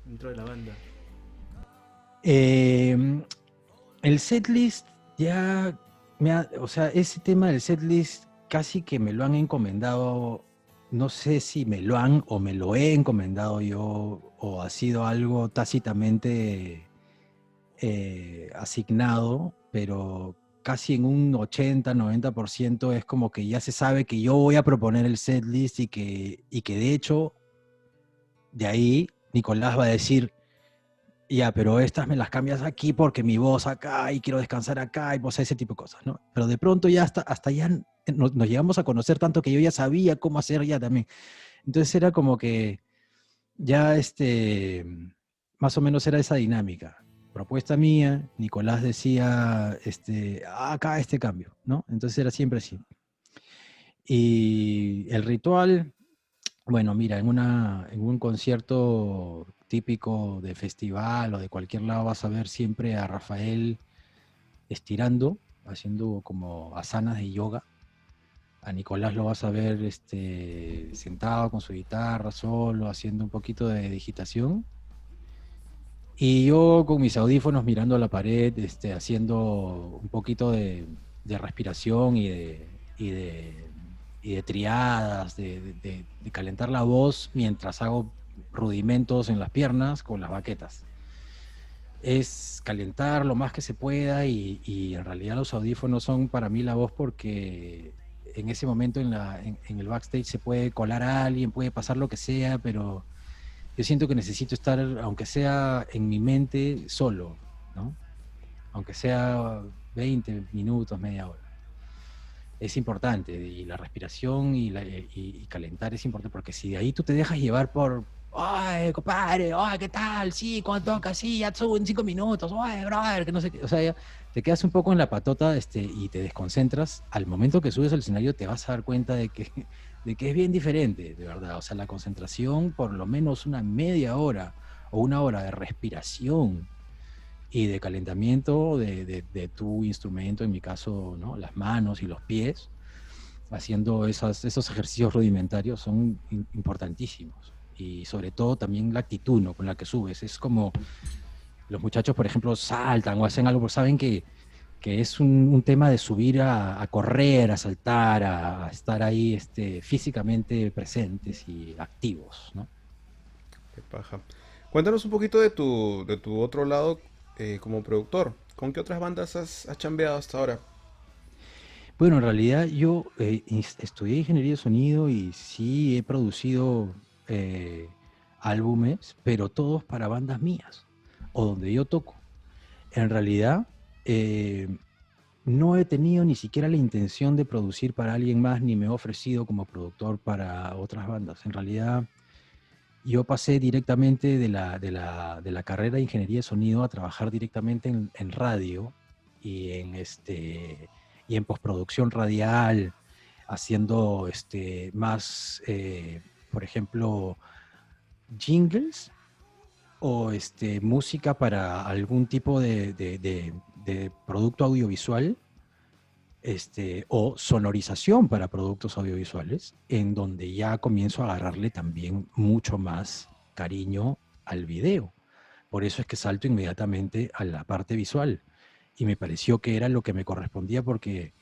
dentro de la banda. Eh, el setlist ya, o sea, ese tema del setlist casi que me lo han encomendado, no sé si me lo han o me lo he encomendado yo o ha sido algo tácitamente asignado, pero casi en un 80-90% es como que ya se sabe que yo voy a proponer el setlist y que de hecho de ahí Nicolás va a decir, ya, pero estas me las cambias aquí porque mi voz acá y quiero descansar acá y pues ese tipo de cosas, ¿no? Pero de pronto ya hasta ya nos llegamos a conocer tanto que yo ya sabía cómo hacer ya también. Entonces era como que ya más o menos era esa dinámica. Propuesta mía, Nicolás decía, acá este cambio, ¿no? Entonces era siempre así. Y el ritual, bueno, mira, en un concierto típico de festival o de cualquier lado vas a ver siempre a Rafael estirando, haciendo como asanas de yoga. A Nicolás lo vas a ver sentado con su guitarra, solo, haciendo un poquito de digitación. Y yo con mis audífonos mirando a la pared, haciendo un poquito de respiración y de triadas, de calentar la voz mientras hago rudimentos en las piernas con las baquetas. Es calentar lo más que se pueda y en realidad los audífonos son para mí la voz porque en ese momento en el backstage se puede colar a alguien, puede pasar lo que sea, pero yo siento que necesito estar, aunque sea en mi mente, solo, ¿no? Aunque sea 20 minutos, media hora. Es importante, y la respiración y calentar es importante, porque si de ahí tú te dejas llevar por, ay, compadre, ay, ¿qué tal? Sí, cuando toca, sí, ya subo en 5 minutos, ay, brother, que no sé qué, o sea, ya te quedas un poco en la patota y te desconcentras. Al momento que subes al escenario te vas a dar cuenta de que es bien diferente, de verdad. O sea, la concentración, por lo menos una media hora o una hora de respiración y de calentamiento de tu instrumento, en mi caso, ¿no? Las manos y los pies, haciendo esos ejercicios rudimentarios son importantísimos. Y sobre todo también la actitud, ¿no? Con la que subes. Es como los muchachos, por ejemplo, saltan o hacen algo, porque saben que es un tema de subir a correr, a saltar, a estar ahí físicamente presentes y activos, ¿no? Qué paja. Cuéntanos un poquito de tu otro lado como productor. ¿Con qué otras bandas has chambeado hasta ahora? Bueno, en realidad yo estudié ingeniería de sonido y sí he producido álbumes, pero todos para bandas mías o donde yo toco. En realidad eh, no he tenido ni siquiera la intención de producir para alguien más ni me he ofrecido como productor para otras bandas. En realidad yo pasé directamente de la carrera de ingeniería de sonido a trabajar directamente en radio y en postproducción radial, haciendo más, por ejemplo, jingles o música para algún tipo de producto audiovisual, o sonorización para productos audiovisuales, en donde ya comienzo a agarrarle también mucho más cariño al video. Por eso es que salto inmediatamente a la parte visual. Y me pareció que era lo que me correspondía porque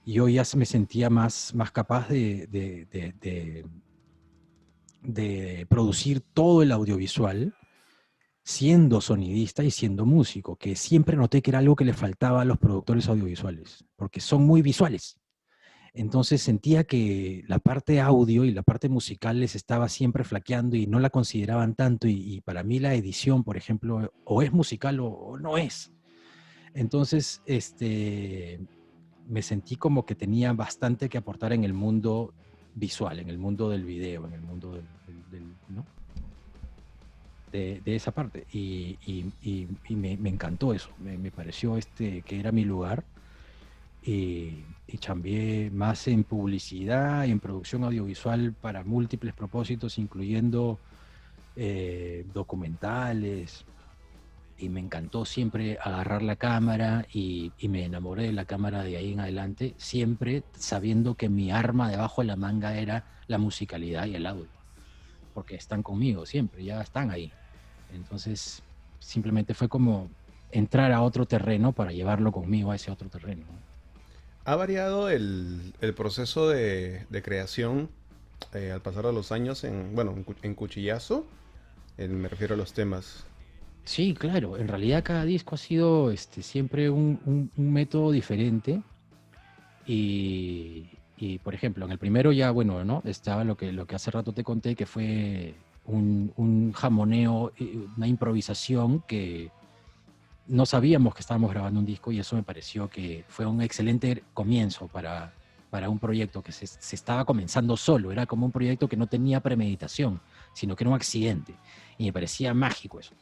yo ya me sentía más capaz de producir todo el audiovisual siendo sonidista y siendo músico, que siempre noté que era algo que le faltaba a los productores audiovisuales, porque son muy visuales. Entonces sentía que la parte audio y la parte musical les estaba siempre flaqueando y no la consideraban tanto y para mí la edición, por ejemplo, o es musical o no es. Entonces, me sentí como que tenía bastante que aportar en el mundo visual, en el mundo del video, en el mundo ¿no? de esa parte. Y me encantó eso, me pareció que era mi lugar y chambeé más en publicidad y en producción audiovisual para múltiples propósitos, incluyendo documentales, y me encantó siempre agarrar la cámara y me enamoré de la cámara de ahí en adelante, siempre sabiendo que mi arma debajo de la manga era la musicalidad y el audio, porque están conmigo siempre, ya están ahí. Entonces, simplemente fue como entrar a otro terreno para llevarlo conmigo a ese otro terreno, ¿no? ¿Ha variado el proceso de creación al pasar de los años en Cuchillazo? Me refiero a los temas. Sí, claro, en realidad cada disco ha sido siempre un método diferente y, por ejemplo, en el primero ya, bueno, ¿no? Estaba lo que hace rato te conté, que fue un jamoneo, una improvisación que no sabíamos que estábamos grabando un disco y eso me pareció que fue un excelente comienzo para un proyecto que se estaba comenzando solo, era como un proyecto que no tenía premeditación, sino que era un accidente y me parecía mágico eso.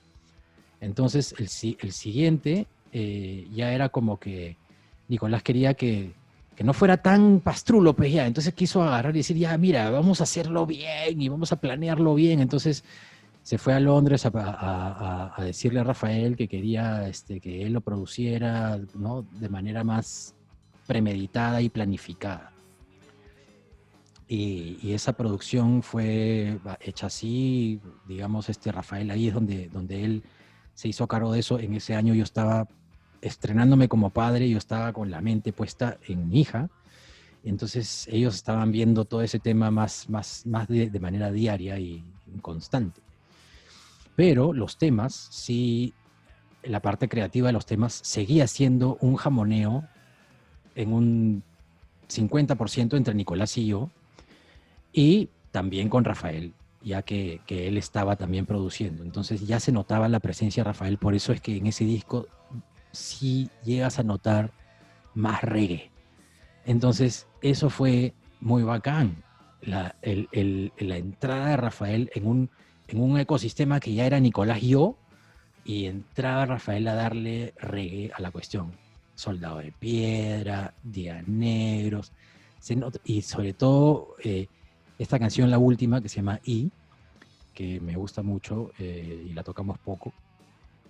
Entonces el siguiente ya era como que Nicolás quería que no fuera tan pastrulo, pues ya, entonces quiso agarrar y decir, ya, mira, vamos a hacerlo bien y vamos a planearlo bien, entonces se fue a Londres a decirle a Rafael que quería que él lo produciera, ¿no? De manera más premeditada y planificada. Y esa producción fue hecha así, digamos, Rafael ahí es donde él se hizo cargo de eso. En ese año yo estaba estrenándome como padre, yo estaba con la mente puesta en mi hija, entonces ellos estaban viendo todo ese tema más de manera diaria y constante. Pero los temas, sí, la parte creativa de los temas seguía siendo un jamoneo en un 50% entre Nicolás y yo, y también con Rafael, ya que él estaba también produciendo. Entonces ya se notaba la presencia de Rafael, por eso es que en ese disco sí llegas a notar más reggae. Entonces eso fue muy bacán, la entrada de Rafael en un ecosistema que ya era Nicolás y yo, y entraba Rafael a darle reggae a la cuestión. Soldado de Piedra, Días Negros, y sobre todo esta canción, la última, que se llama I, que me gusta mucho y la tocamos poco,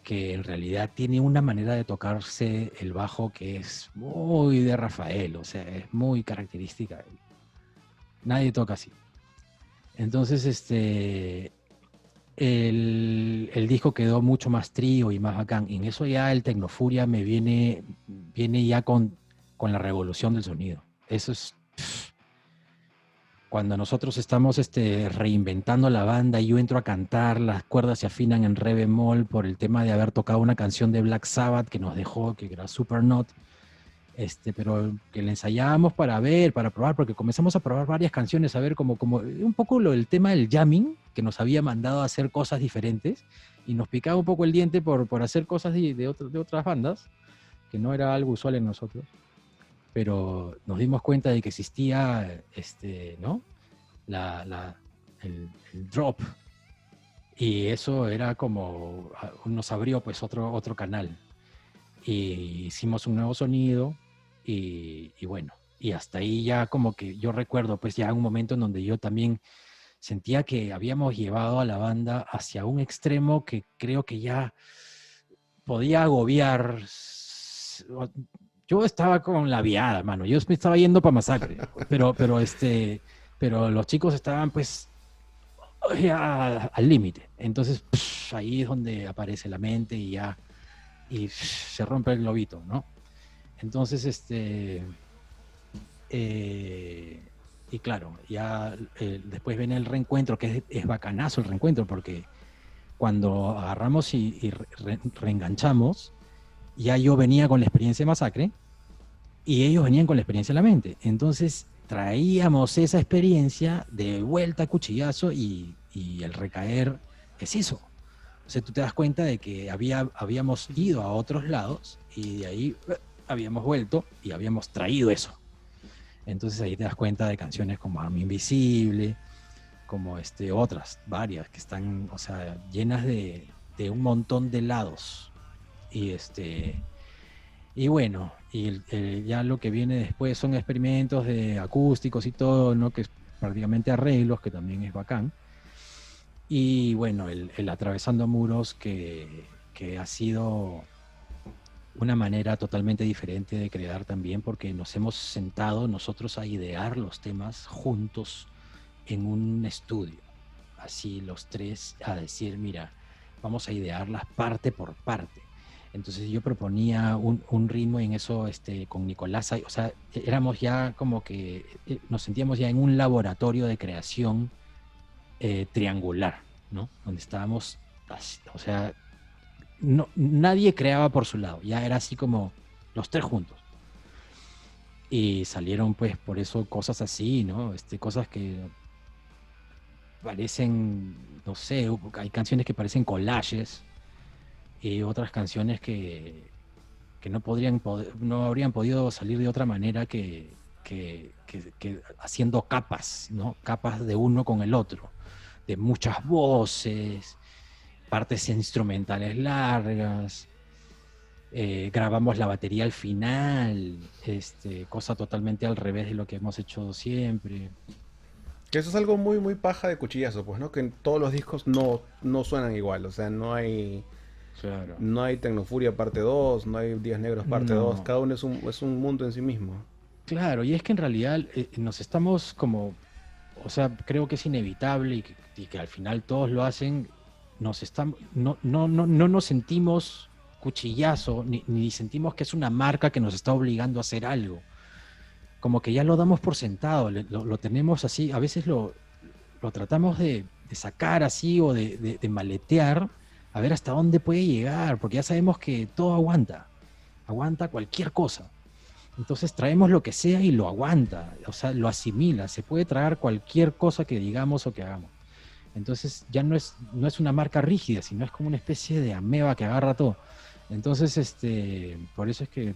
que en realidad tiene una manera de tocarse el bajo que es muy de Rafael, o sea, es muy característica. Nadie toca así. Entonces, el disco quedó mucho más trío y más bacán. Y en eso ya el Tecnofuria viene ya con la revolución del sonido. Eso es... Cuando nosotros estamos reinventando la banda y yo entro a cantar, las cuerdas se afinan en re bemol por el tema de haber tocado una canción de Black Sabbath que nos dejó, que era Supernot, pero que le ensayábamos para probar, porque comenzamos a probar varias canciones, a ver como un poco el tema del jamming, que nos había mandado a hacer cosas diferentes, y nos picaba un poco el diente por hacer cosas de otras bandas, que no era algo usual en nosotros. Pero nos dimos cuenta de que existía ¿no? el drop, y eso era como nos abrió pues otro canal, y hicimos un nuevo sonido y bueno, y hasta ahí ya como que yo recuerdo pues ya un momento en donde yo también sentía que habíamos llevado a la banda hacia un extremo que creo que ya podía agobiar. Yo estaba con la viada, mano. Yo me estaba yendo para Masacre, pero los chicos estaban pues ya al límite. Entonces ahí es donde aparece la mente y ya se rompe el globito, ¿no? Entonces y claro, ya después viene el reencuentro, que es bacanazo el reencuentro, porque cuando agarramos y reenganchamos, ya yo venía con la experiencia de Masacre y ellos venían con la experiencia de la mente. Entonces traíamos esa experiencia de vuelta a Cuchillazo y el recaer es eso. O sea, tú te das cuenta de que habíamos ido a otros lados y de ahí habíamos vuelto y habíamos traído eso. Entonces ahí te das cuenta de canciones como Arma Invisible, como otras, varias, que están, o sea, llenas de un montón de lados. Y Y bueno, ya lo que viene después son experimentos de acústicos y todo, ¿no? Que es prácticamente arreglos, que también es bacán. Y bueno, el Atravesando Muros, que ha sido una manera totalmente diferente de crear también, porque nos hemos sentado nosotros a idear los temas juntos en un estudio. Así los tres a decir, mira, vamos a idearlas parte por parte. Entonces yo proponía un ritmo y en eso con Nicolás, o sea, éramos ya como que nos sentíamos ya en un laboratorio de creación triangular, ¿no? Donde estábamos, o sea, no, nadie creaba por su lado, ya era así como los tres juntos. Y salieron pues por eso cosas así, ¿no? Cosas que parecen, no sé, hay canciones que parecen collages y otras canciones que no habrían podido salir de otra manera que haciendo capas, ¿no? Capas de uno con el otro, de muchas voces, partes instrumentales largas, grabamos la batería al final, cosa totalmente al revés de lo que hemos hecho siempre. Que eso es algo muy, muy paja de cuchillazo, pues, ¿no? Que en todos los discos no suenan igual. O sea, Claro. no hay Tecnofuria parte 2, no hay Días Negros parte 2. No, Cada uno es un mundo en sí mismo. claro, y es que en realidad nos estamos como, o sea, creo que es inevitable y que al final todos lo hacen, no nos sentimos cuchillazo, ni sentimos que es una marca que nos está obligando a hacer algo. Como que ya lo damos por sentado, lo tenemos así, a veces lo tratamos de sacar así o de maletear, a ver hasta dónde puede llegar, porque ya sabemos que todo aguanta cualquier cosa. Entonces traemos lo que sea y lo aguanta, o sea, lo asimila, se puede tragar cualquier cosa que digamos o que hagamos. Entonces ya no es una marca rígida, sino es como una especie de ameba que agarra todo. Entonces, por eso es que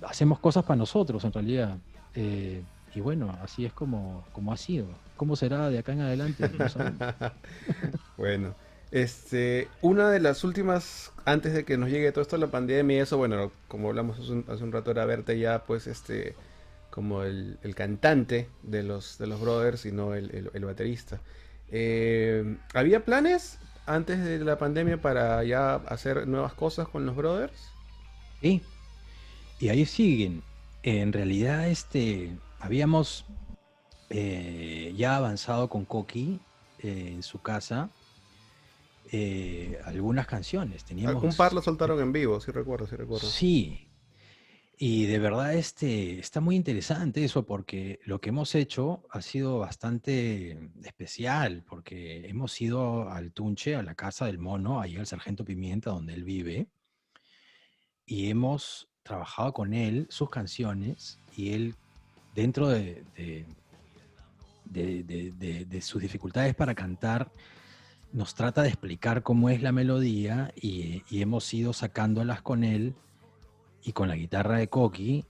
hacemos cosas para nosotros en realidad. Eh, y bueno, así es como ha sido. ¿Cómo será de acá en adelante? No sabemos. Bueno, una de las últimas, antes de que nos llegue todo esto de la pandemia y eso, bueno, como hablamos hace un rato, era verte ya, pues, como el cantante de los Brothers y no el baterista. ¿Había planes antes de la pandemia para ya hacer nuevas cosas con los Brothers? Sí, y ahí siguen. En realidad, habíamos ya avanzado con Coqui en su casa algunas canciones. Un par Teníamos, lo soltaron en vivo, sí recuerdo, sí recuerdo. sí, y de verdad está muy interesante eso porque lo que hemos hecho ha sido bastante especial porque hemos ido al Tunche, a la casa del mono, ahí al Sargento Pimienta, donde él vive, y hemos trabajado con él sus canciones y él dentro de sus dificultades para cantar nos trata de explicar cómo es la melodía y hemos ido sacándolas con él y con la guitarra de Coqui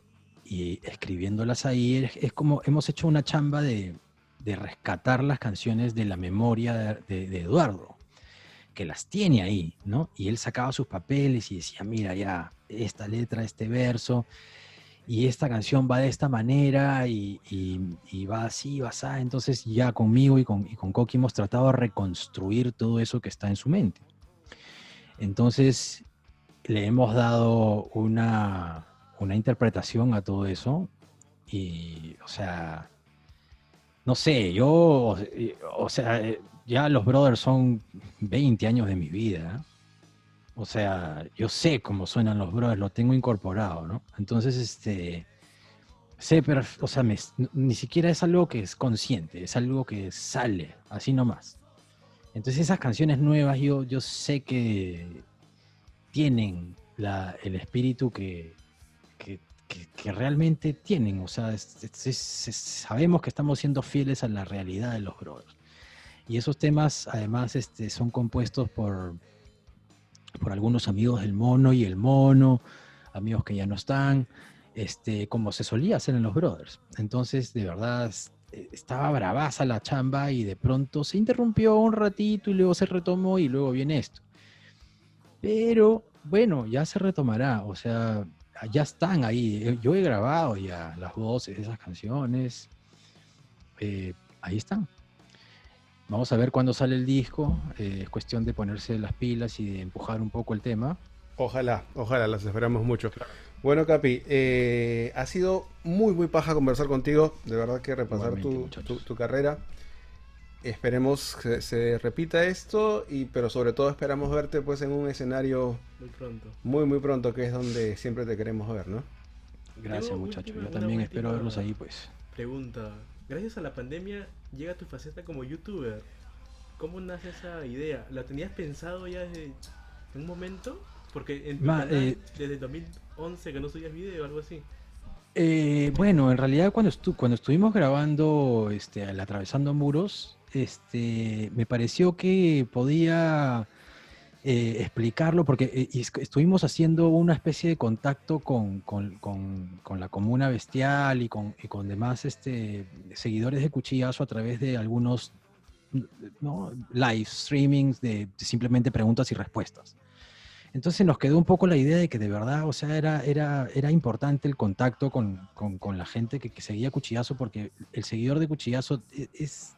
y escribiéndolas ahí. Es como hemos hecho una chamba de rescatar las canciones de la memoria de Eduardo, que las tiene ahí, ¿no? Y él sacaba sus papeles y decía, mira, ya, esta letra, este verso, y esta canción va de esta manera y va así, va así. Entonces ya conmigo y con Coqui hemos tratado de reconstruir todo eso que está en su mente. Entonces le hemos dado una interpretación a todo eso y, o sea, no sé, o sea, ya los Brothers son 20 años de mi vida, ¿eh? O sea, yo sé cómo suenan los Brothers, lo tengo incorporado, ¿no? Entonces, sé, pero, o sea, ni siquiera es algo que es consciente, es algo que sale, así nomás. Entonces esas canciones nuevas yo sé que tienen el espíritu que realmente tienen. O sea, sabemos que estamos siendo fieles a la realidad de los Brothers. Y esos temas, además, son compuestos por algunos amigos del Mono y el Mono, amigos que ya no están, como se solía hacer en los Brothers. Entonces, de verdad, estaba bravaza la chamba y de pronto se interrumpió un ratito y luego se retomó y luego viene esto. Pero bueno, ya se retomará. O sea, ya están ahí. Yo he grabado ya las voces de esas canciones. Ahí están. Vamos a ver cuándo sale el disco. Es cuestión de ponerse las pilas y de empujar un poco el tema. Ojalá, las esperamos mucho. Bueno, Capi, ha sido muy paja conversar contigo. De verdad que repasar tu carrera. Esperemos que se repita esto, pero sobre todo esperamos verte pues en un escenario muy pronto. Muy pronto, que es donde siempre te queremos ver, ¿no? Gracias, muchachos. Yo también espero verlos ahí, pues. Pregunta. Gracias a la pandemia llega tu faceta como youtuber. ¿Cómo nace esa idea? ¿La tenías pensado ya desde un momento? Porque en tu canal, desde 2011 que no subías video o algo así. Bueno, en realidad cuando estuvimos grabando el Atravesando Muros, me pareció que podía explicarlo porque estuvimos haciendo una especie de contacto con la Comuna Bestial y con demás seguidores de Cuchillazo a través de algunos, ¿no?, live streamings de simplemente preguntas y respuestas. Entonces nos quedó un poco la idea de que de verdad, o sea, era importante el contacto con la gente que seguía Cuchillazo, porque el seguidor de Cuchillazo es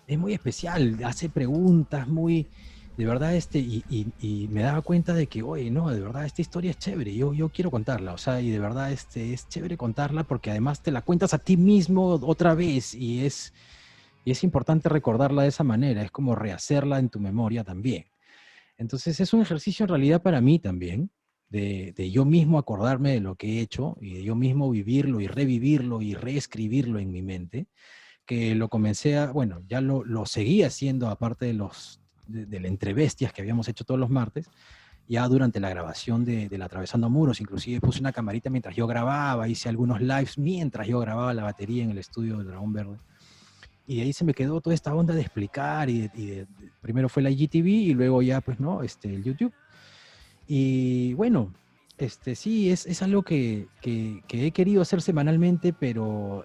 muy especial, hace preguntas muy, de verdad, y me daba cuenta de que, oye, no, de verdad, esta historia es chévere, yo quiero contarla, o sea, y de verdad es chévere contarla porque además te la cuentas a ti mismo otra vez y es importante recordarla de esa manera, es como rehacerla en tu memoria también. Entonces es un ejercicio en realidad para mí también, de yo mismo acordarme de lo que he hecho y de yo mismo vivirlo y revivirlo y reescribirlo en mi mente, que lo comencé bueno, ya lo seguí haciendo aparte de la Entrebestias que habíamos hecho todos los martes, ya durante la grabación del Atravesando Muros, inclusive puse una camarita mientras yo grababa, hice algunos lives mientras yo grababa la batería en el estudio del Dragón Verde. Y de ahí se me quedó toda esta onda de explicar primero fue la IGTV y luego ya, pues, ¿no? El YouTube. Y bueno, sí, es algo que he querido hacer semanalmente, pero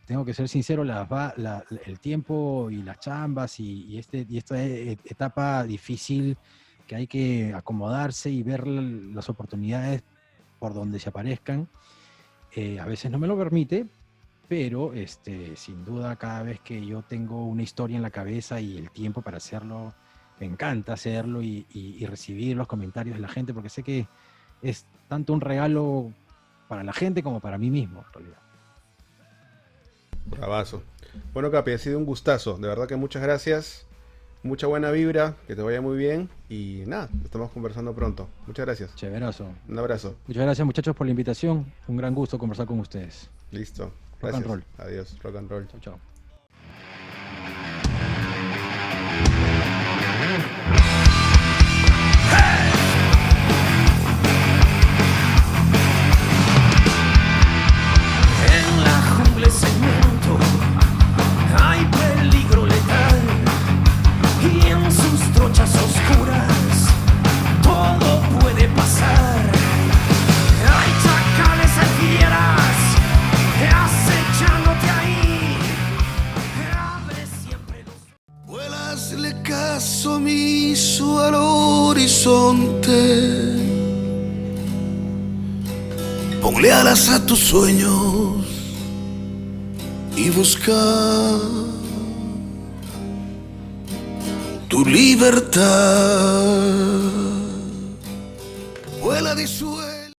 tengo que ser sincero, el tiempo y las chambas y esta etapa difícil que hay que acomodarse y ver las oportunidades por donde se aparezcan, a veces no me lo permite. Pero sin duda cada vez que yo tengo una historia en la cabeza y el tiempo para hacerlo, me encanta hacerlo y recibir los comentarios de la gente, porque sé que es tanto un regalo para la gente como para mí mismo, en realidad. Bravazo. Bueno, Capi, ha sido un gustazo, de verdad que muchas gracias, mucha buena vibra, que te vaya muy bien y nada, estamos conversando pronto. Muchas gracias. Chéverazo. Un abrazo. Muchas gracias, muchachos, por la invitación. Un gran gusto conversar con ustedes. Listo. Rock and roll. Adiós, rock and roll. Chao, chao. En la jungla cemento hay peligro letal y en sus trochas oscuras todo puede pasar. Hay chacales, hay fieras acechándote ahí. Abre siempre los... Vuela, hazle caso omiso al horizonte. Ponle alas a tus sueños y busca tu libertad. Vuela de sueño.